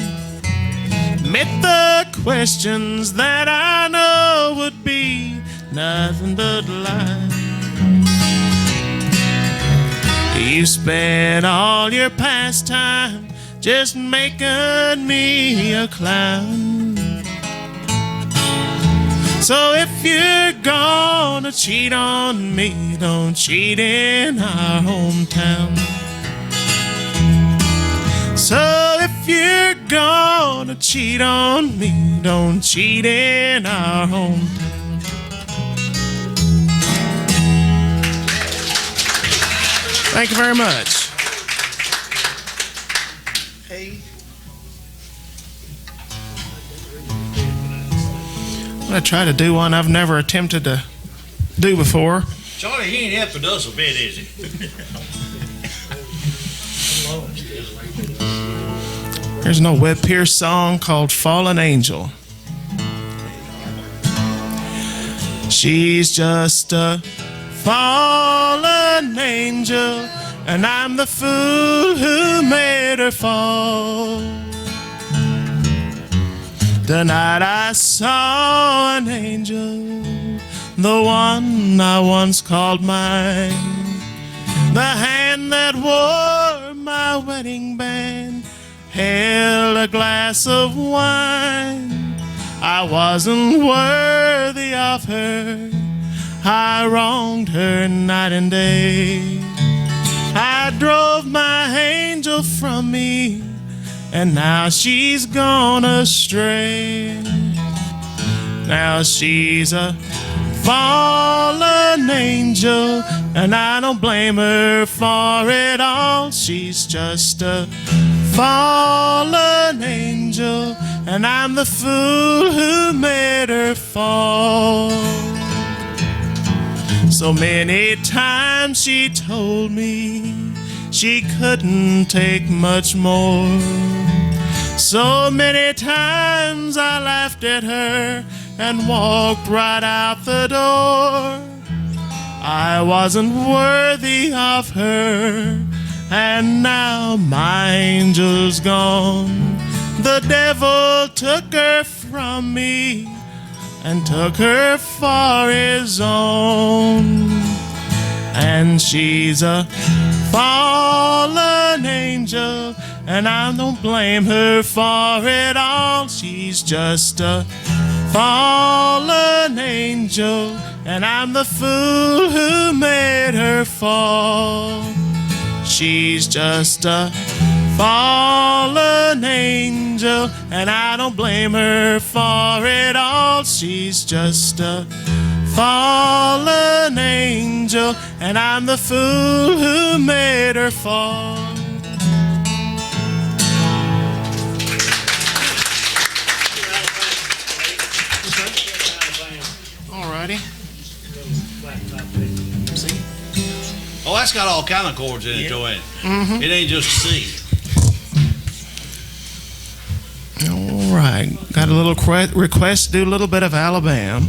Admit the questions that I know would be nothing but lies. You spent all your past time just making me a clown. So if you're gonna cheat on me, don't cheat in our hometown. So if you're gonna cheat on me, don't cheat in our hometown. Thank you very much. I'm going to try to do one I've never attempted to do before. Charlie, he ain't helping us a bit, is he? There's an old Webb Pierce song called Fallen Angel. She's just a fallen angel, and I'm the fool who made her fall. Tonight I saw an angel, the one I once called mine. The hand that wore my wedding band held a glass of wine. I wasn't worthy of her, I wronged her night and day. I drove my angel from me, and now she's gone astray. Now she's a fallen angel, and I don't blame her for it all. She's just a fallen angel, and I'm the fool who made her fall. So many times she told me she couldn't take much more. So many times I laughed at her and walked right out the door. I wasn't worthy of her, and now my angel's gone. The devil took her from me and took her for his own. And she's a fallen angel, and I don't blame her for it all. She's just a fallen angel, and I'm the fool who made her fall. She's just a fallen angel, and I don't blame her for it all. She's just a fallen angel, and I'm the fool who made her fall. Alrighty. Oh, that's got all kind of chords in it, Joanne. Mm-hmm. It ain't just a C. All right. Got a little request to do a little bit of Alabama.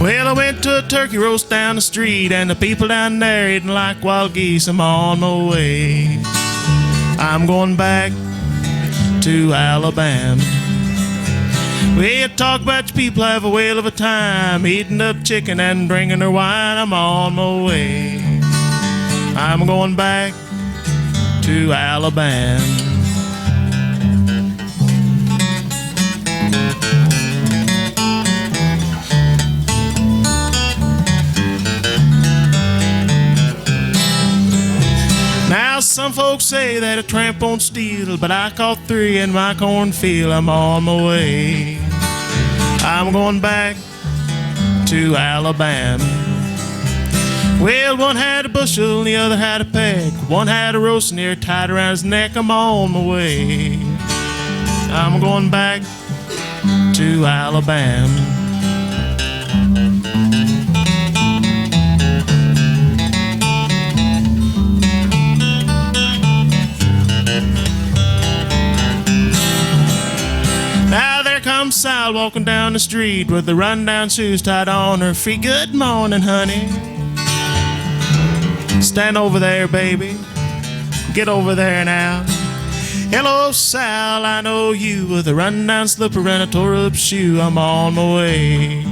Well, I went to a turkey roast down the street, and the people down there eating like wild geese. I'm on my way. I'm going back to Alabama. We talk about you people have a whale of a time, eating up chicken and drinking their wine. I'm on my way. I'm going back to Alabama. Now some folks say that a tramp won't steal, but I caught 3 in my cornfield. I'm on my way. I'm going back to Alabama. Well, one had a bushel and the other had a peck. One had a roast near tied around his neck. I'm on my way. I'm going back to Alabama. Sal walking down the street with the run-down shoes tied on her feet. Good morning, honey. Stand over there, baby. Get over there now. Hello, Sal, I know you with a run-down slipper and a tore-up shoe. I'm on my way.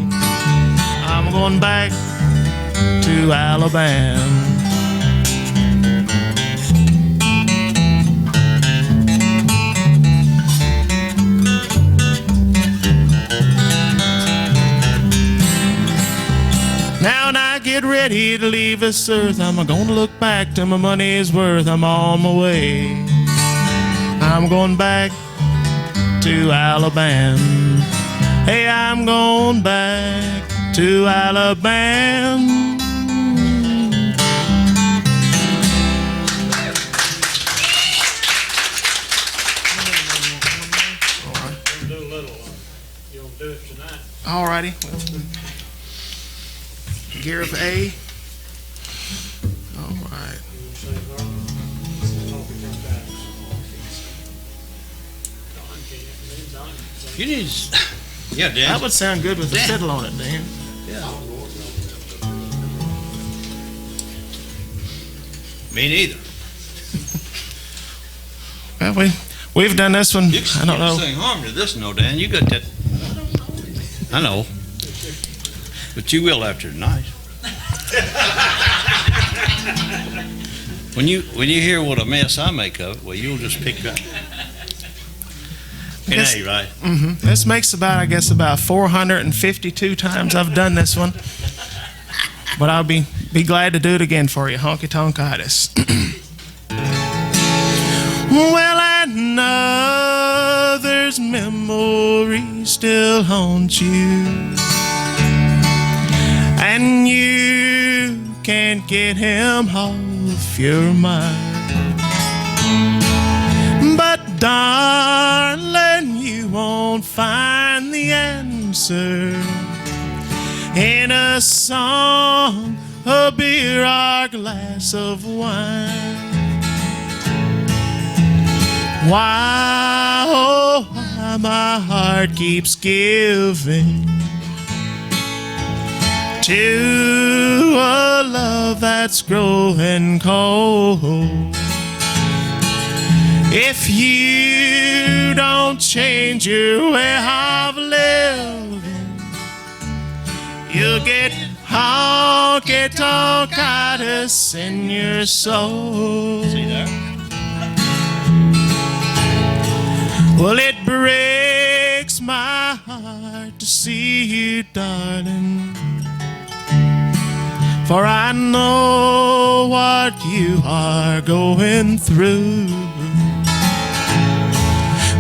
I'm going back to Alabama. get ready to leave this earth. I'm gonna look back till my money's worth. I'm on my way. I'm going back to Alabama. Hey, I'm going back to Alabama. Alrighty. Gear of A. Alright. You need, yeah, Dan. That would sound good with the fiddle on it, Dan. Me neither. Well, we've done this one. I don't know. You sing harm to this, no, Dan. You got that. I know. But you will after tonight. When you hear what a mess I make of it, well, you'll just pick up. In A, right? Mm-hmm. This makes about 452 times I've done this one. But I'll be glad to do it again for you. Honky tonkitis. Well, I know there's memories still haunt you, and you can't get him off your mind. But darling, you won't find the answer in a song, a beer, or a glass of wine. Why, oh, why my heart keeps giving to a love that's growing cold. If you don't change your way of living, you'll get honky-tonkitis in your soul. See there? Well, it breaks my heart to see you, darling, for I know what you are going through.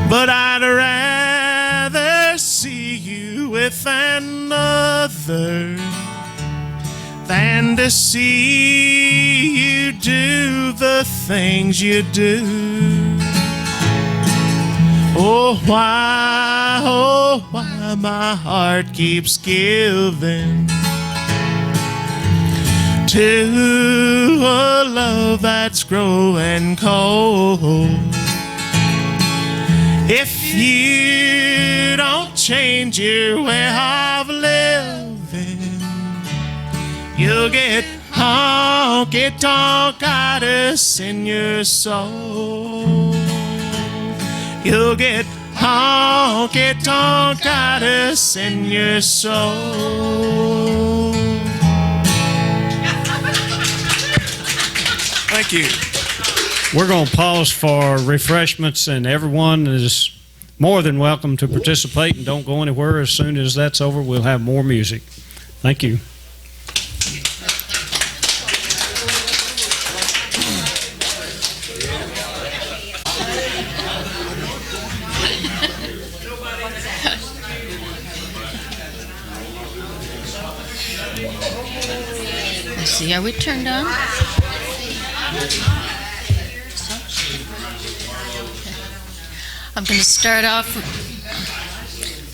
But I'd rather see you with another than to see you do the things you do. Oh, why my heart keeps giving to a love that's growing cold. If you don't change your way of living, you'll get honky-tonkitis in your soul. You'll get honky-tonkitis in your soul. Thank you. We're going to pause for refreshments, and everyone is more than welcome to participate, and don't go anywhere. As soon as that's over, we'll have more music. Thank you. Let's see, are we turned on? I'm going to start off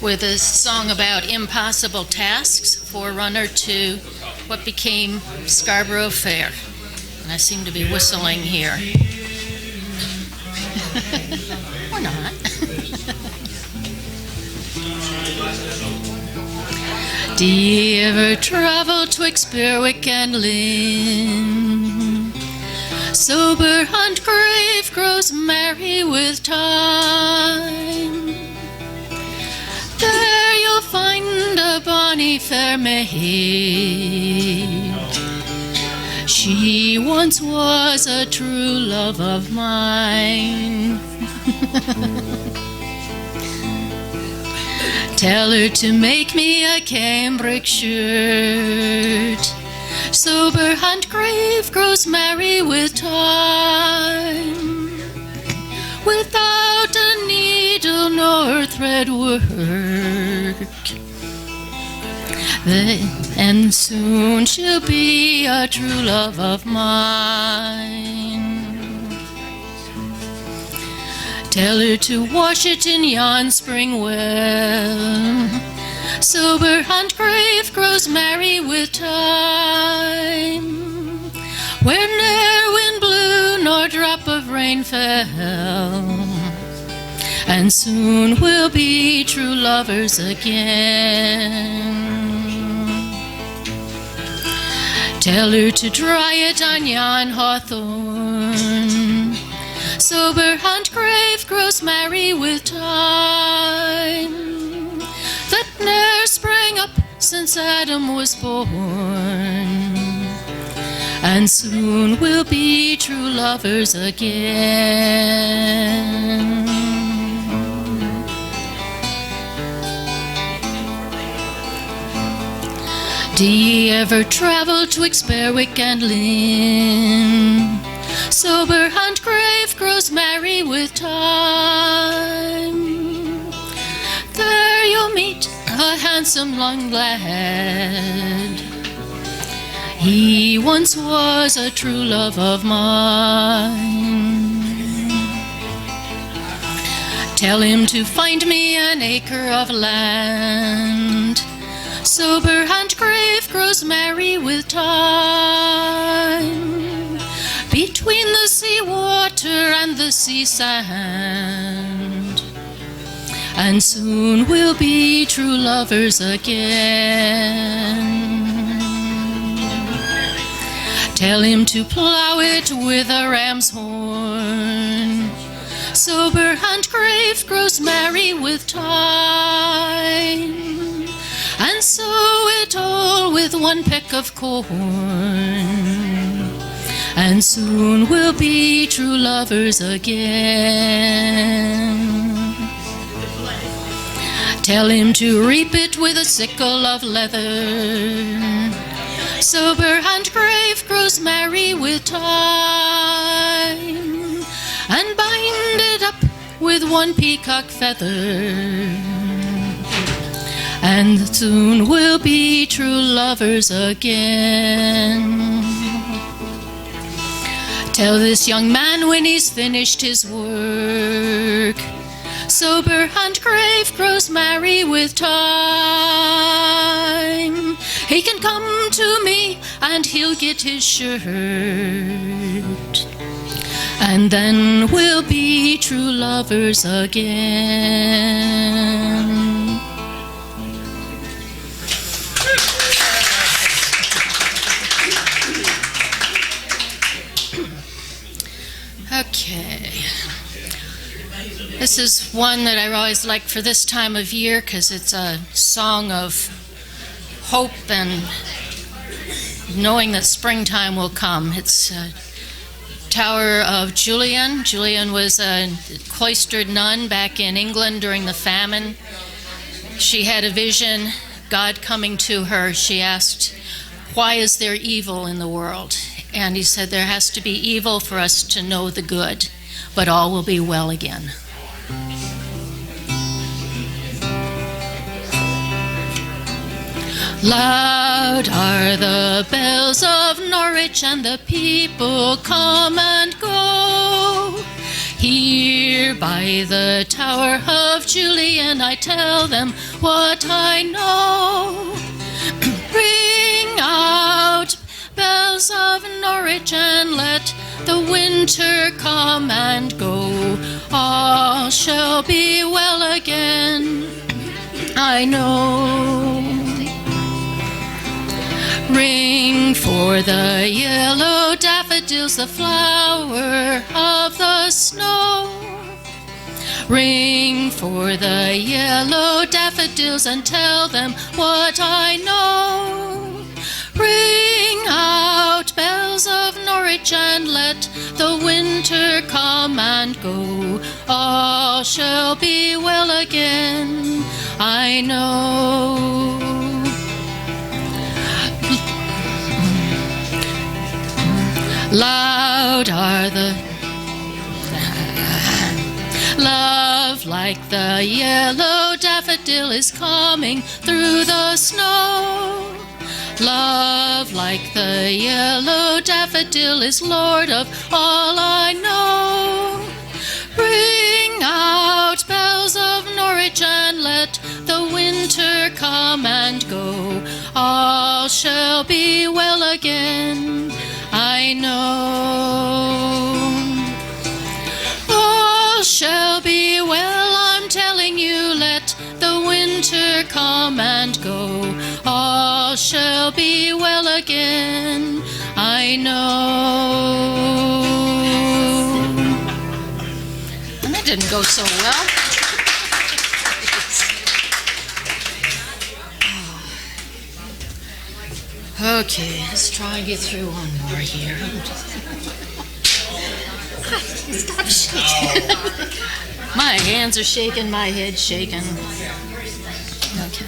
with a song about impossible tasks, forerunner to what became Scarborough Fair. And I seem to be whistling here. Or not. Do you ever travel twixt Berwick and Lynn? Sober hunt grave grows merry with time. There you'll find a bonny fair maid. She once was a true love of mine. Tell her to make me a cambric shirt Sober and grave grows merry with time, without a needle nor thread work. And soon she'll be a true love of mine. Tell her to wash it in yon spring well. Sober and grave grows merry with time, where ne'er wind blew nor drop of rain fell. And soon we'll be true lovers again. Tell her to dry it on yon hawthorn. Sober and grave grows merry with time, that ne'er sprang up since Adam was born. And soon we'll be true lovers again. D'ye ever travel twixt Berwick and Lynn? Sober and grave grows merry with time. There you'll meet a handsome young lad. He once was a true love of mine. Tell him to find me an acre of land. Sober and grave grows merry with time, between the sea water and the sea sand. And soon we'll be true lovers again. Tell him to plow it with a ram's horn. Sober and grave grows merry with time, and sow it all with one peck of corn. And soon we'll be true lovers again. Tell him to reap it with a sickle of leather. Sober and grave grows merry with time, and bind it up with one peacock feather. And soon we'll be true lovers again. Tell this young man when he's finished his work, sober and grave grows merry with time. He can come to me and he'll get his shirt, and then we'll be true lovers again. Okay. This is one that I always like for this time of year because it's a song of hope and knowing that springtime will come. It's Tower of Julian. Julian was a cloistered nun back in England during the famine. She had a vision, God coming to her. She asked, "Why is there evil in the world?" And he said, "There has to be evil for us to know the good, but all will be well again." Loud are the bells of Norwich, and the people come and go. Here by the Tower of Julian I tell them what I know. Ring out, bells of Norwich, and let the winter come and go. All shall be well again, I know. Ring for the yellow daffodils, the flower of the snow. Ring for the yellow daffodils and tell them what I know. Ring out, bells of Norwich, and let the winter come and go. All shall be well again, I know. like the yellow daffodil is coming through the snow. Love like the yellow daffodil is Lord of all I know. Ring out bells of Norwich and let the winter come and go. All shall be well again, I know. All shall be well, I'm telling you, let the winter come and go. All shall be well again, I know. And that didn't go so well. Okay, let's try and get through one more here. Stop shaking. My hands are shaking, my head's shaking. Okay.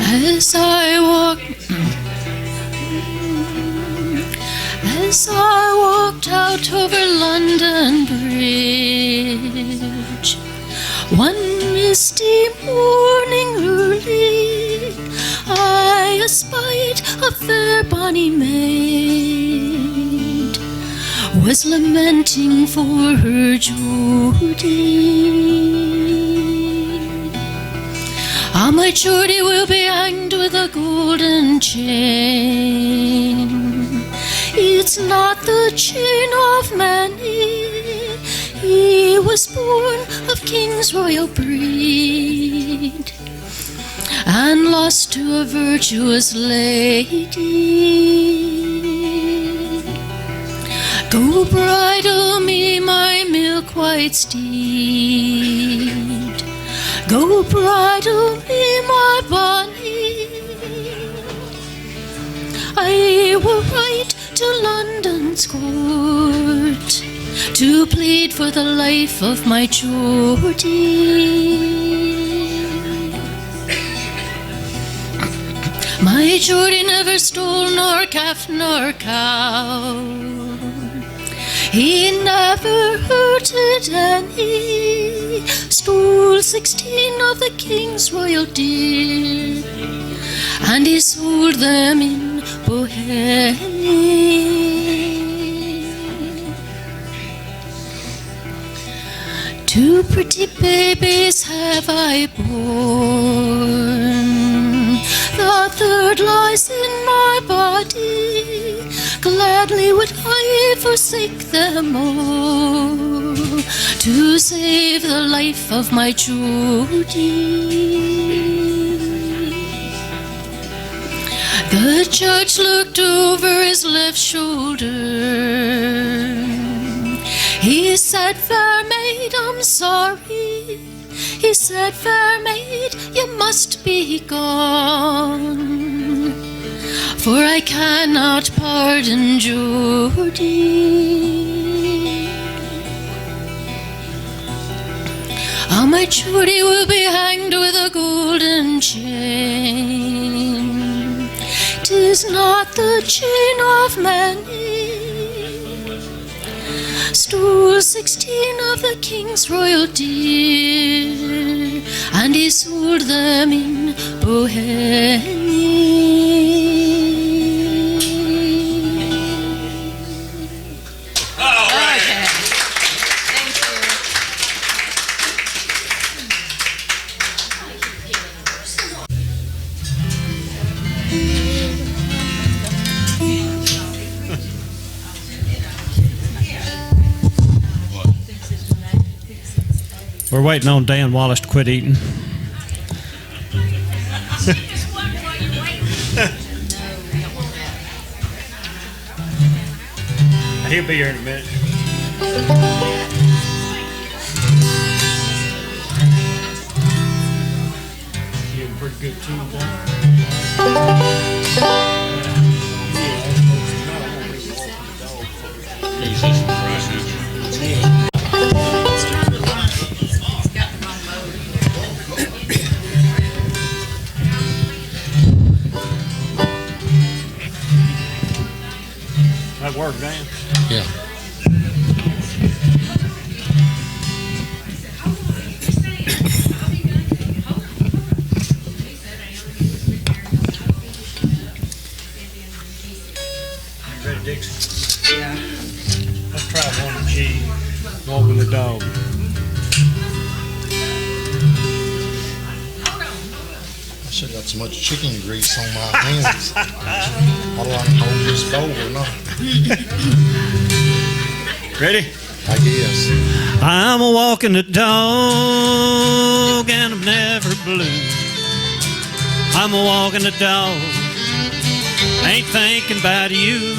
As I walked out over London Bridge, one misty morning early, I espied a fair bonny maid, was lamenting for her Geordie. Ah, my Geordie will be hanged with a golden chain. It's not the chain of many. He was born of king's royal breed, and lost to a virtuous lady. Go bridle me, my milk-white steed. Go bridle me, my bonny. I will ride to London's court to plead for the life of my Geordie. My Geordie never stole nor calf nor cow. He never hurted any. Stole 16 of the king's royal deer, and he sold them in Bohemia. Two pretty babies have I born. The third lies in my body. Gladly would I forsake them all to save the life of my Geordie. The judge looked over his left shoulder. He said, "Fair maid, I'm sorry." He said, "Fair maid, you must be gone, for I cannot pardon Geordie. Ah, my Geordie will be hanged with a golden chain. 'Tis not the chain of many. Stole 16 of the king's royal deer, and he sold them in Bohemia." We're waiting on Dan Wallace to quit eating. He'll be here in a minute. Getting pretty good too, Walking the dog. I should have got so much chicken grease on my hands. I don't hold this bowl or not. Ready? I guess. I'm a walking the dog and I'm never blue. I'm a walking the dog, ain't thinking about you.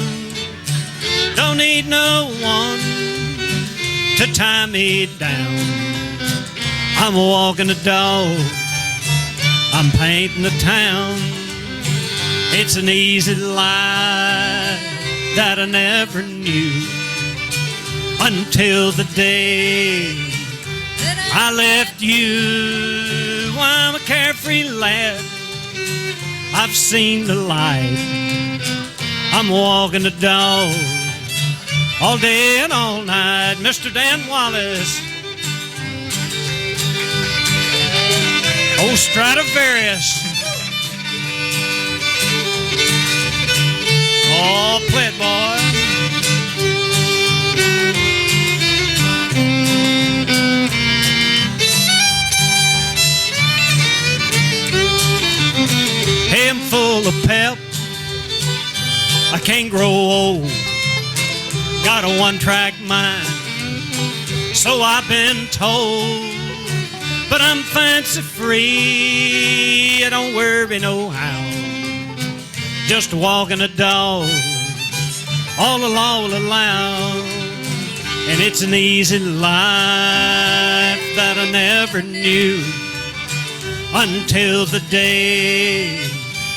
Don't need no one to tie me down. I'm a walking the dog, I'm painting the town. It's an easy life that I never knew until the day I left you. I'm a carefree lad, I've seen the light. I'm walking the dog all day and all night. Mr. Dan Wallace, old Stradivarius. Oh, play it, boy. Hey, I'm full of pep, I can't grow old. Got a one-track mind, so I've been told. But I'm fancy free, I don't worry no how. Just walking a dog, all alone aloud. And it's an easy life that I never knew until the day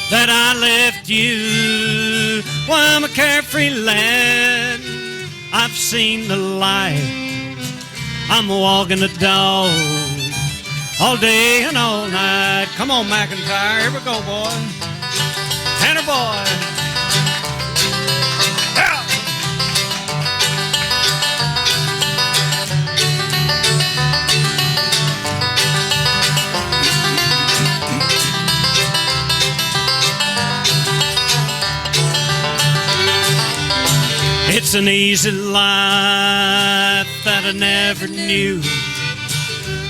that I left you. Well, I'm a carefree lad, I've seen the light. I'm walking the dog all day and all night. Come on, McIntyre, here we go, boy. Tanner boy. Yeah. It's an easy life that I never knew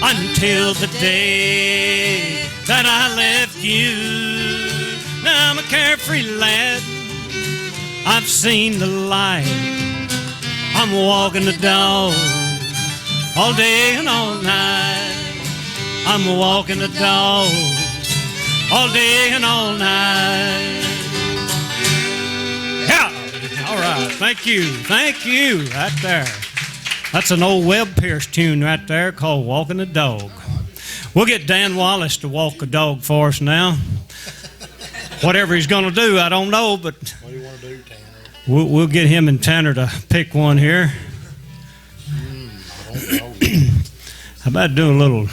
until the day that I left you. Now I'm a carefree lad, I've seen the light. I'm walking the dog all day and all night. I'm walking the dog all day and all night. Yeah, all right, thank you, right there. That's an old Webb Pierce tune right there called Walking the Dog. We'll get Dan Wallace to walk a dog for us now. Whatever he's going to do, I don't know, but What do you want to do, Tanner? we'll get him and Tanner to pick one here. I don't know. How about doing a little,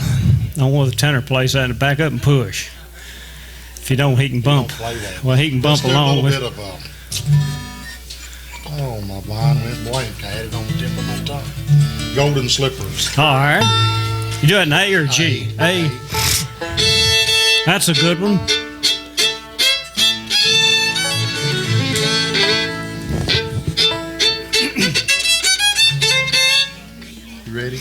on one of the Tanner plays that and back up and push. If you don't, he can bump. Don't play that. Well, he can bump Let's do along a with little bit of oh, my blind went blank. I had it on the tip of my tongue. Golden slippers. All right. You do it in A or G? A. That's a good one. You ready?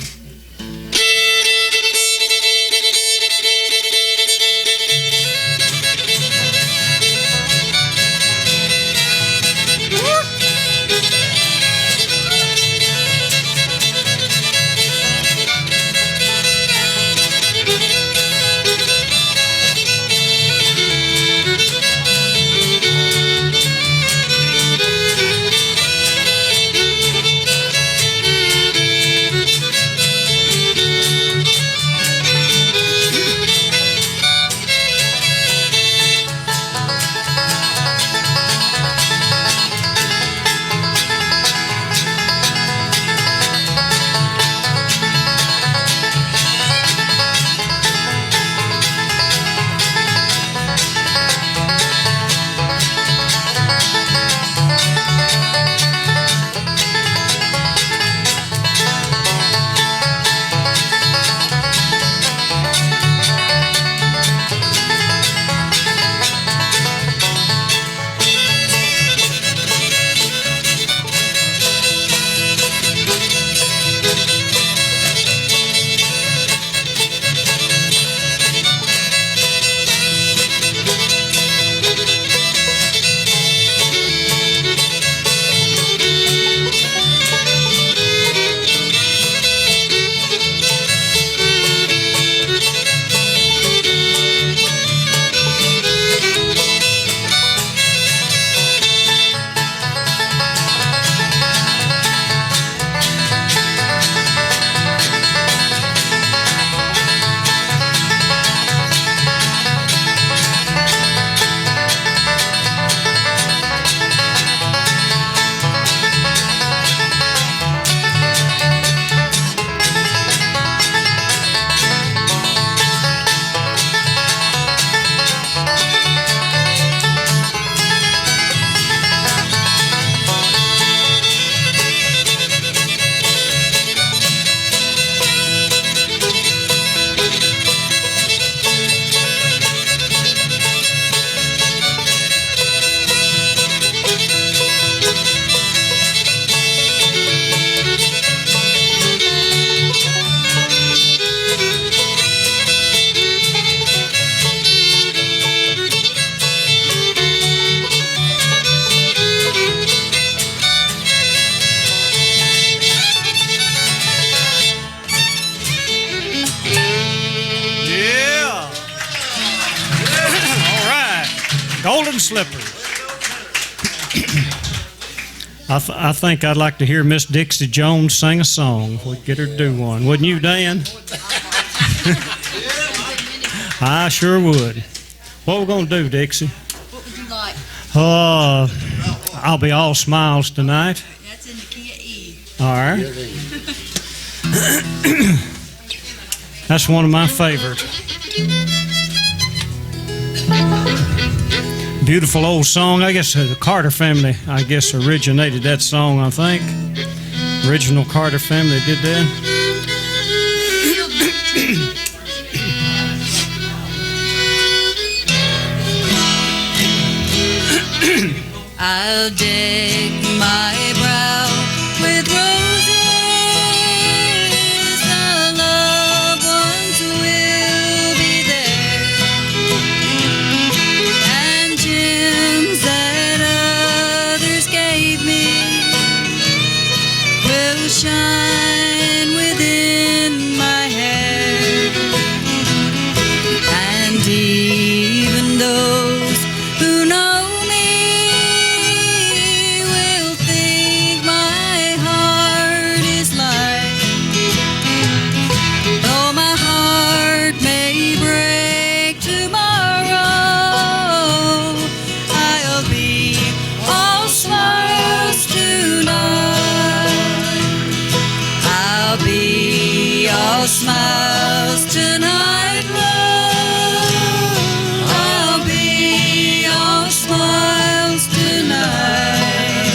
slippers. I think I'd like to hear Miss Dixie Jones sing a song. If we could get her to do one. Wouldn't you, Dan? I sure would. What we going to do, Dixie? What would you like? I'll be all smiles tonight. That's in the key of E. All right. That's one of my favorites. Beautiful old song. I guess the Carter family, originated that song, I think. Original Carter family did that. I'll deck my brow with roses. The loved ones will be there, and gems that others gave me will shine within my hair, and even those who know smiles tonight, love. I'll be all smiles tonight.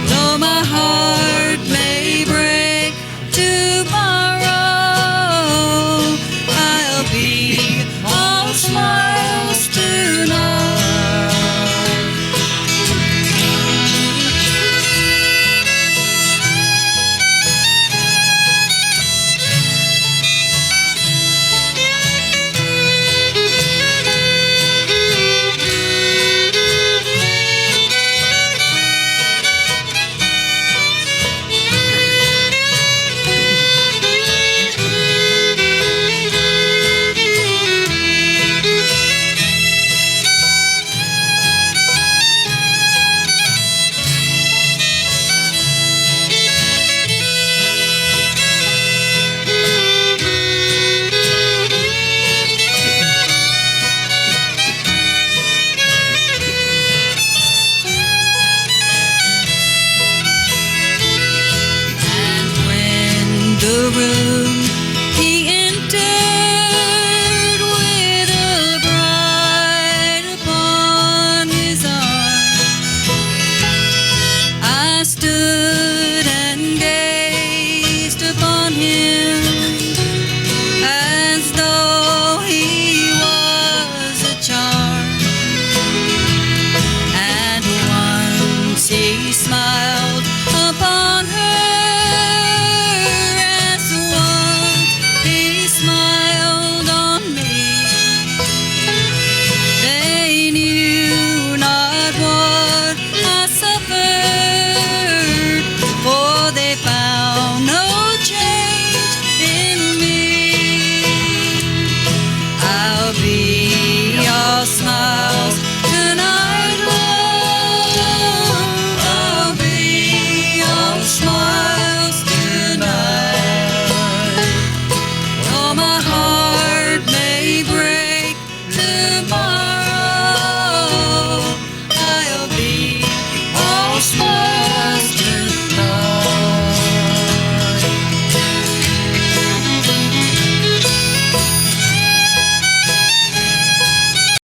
Though my heart may break tomorrow, I'll be all smiles tonight. The room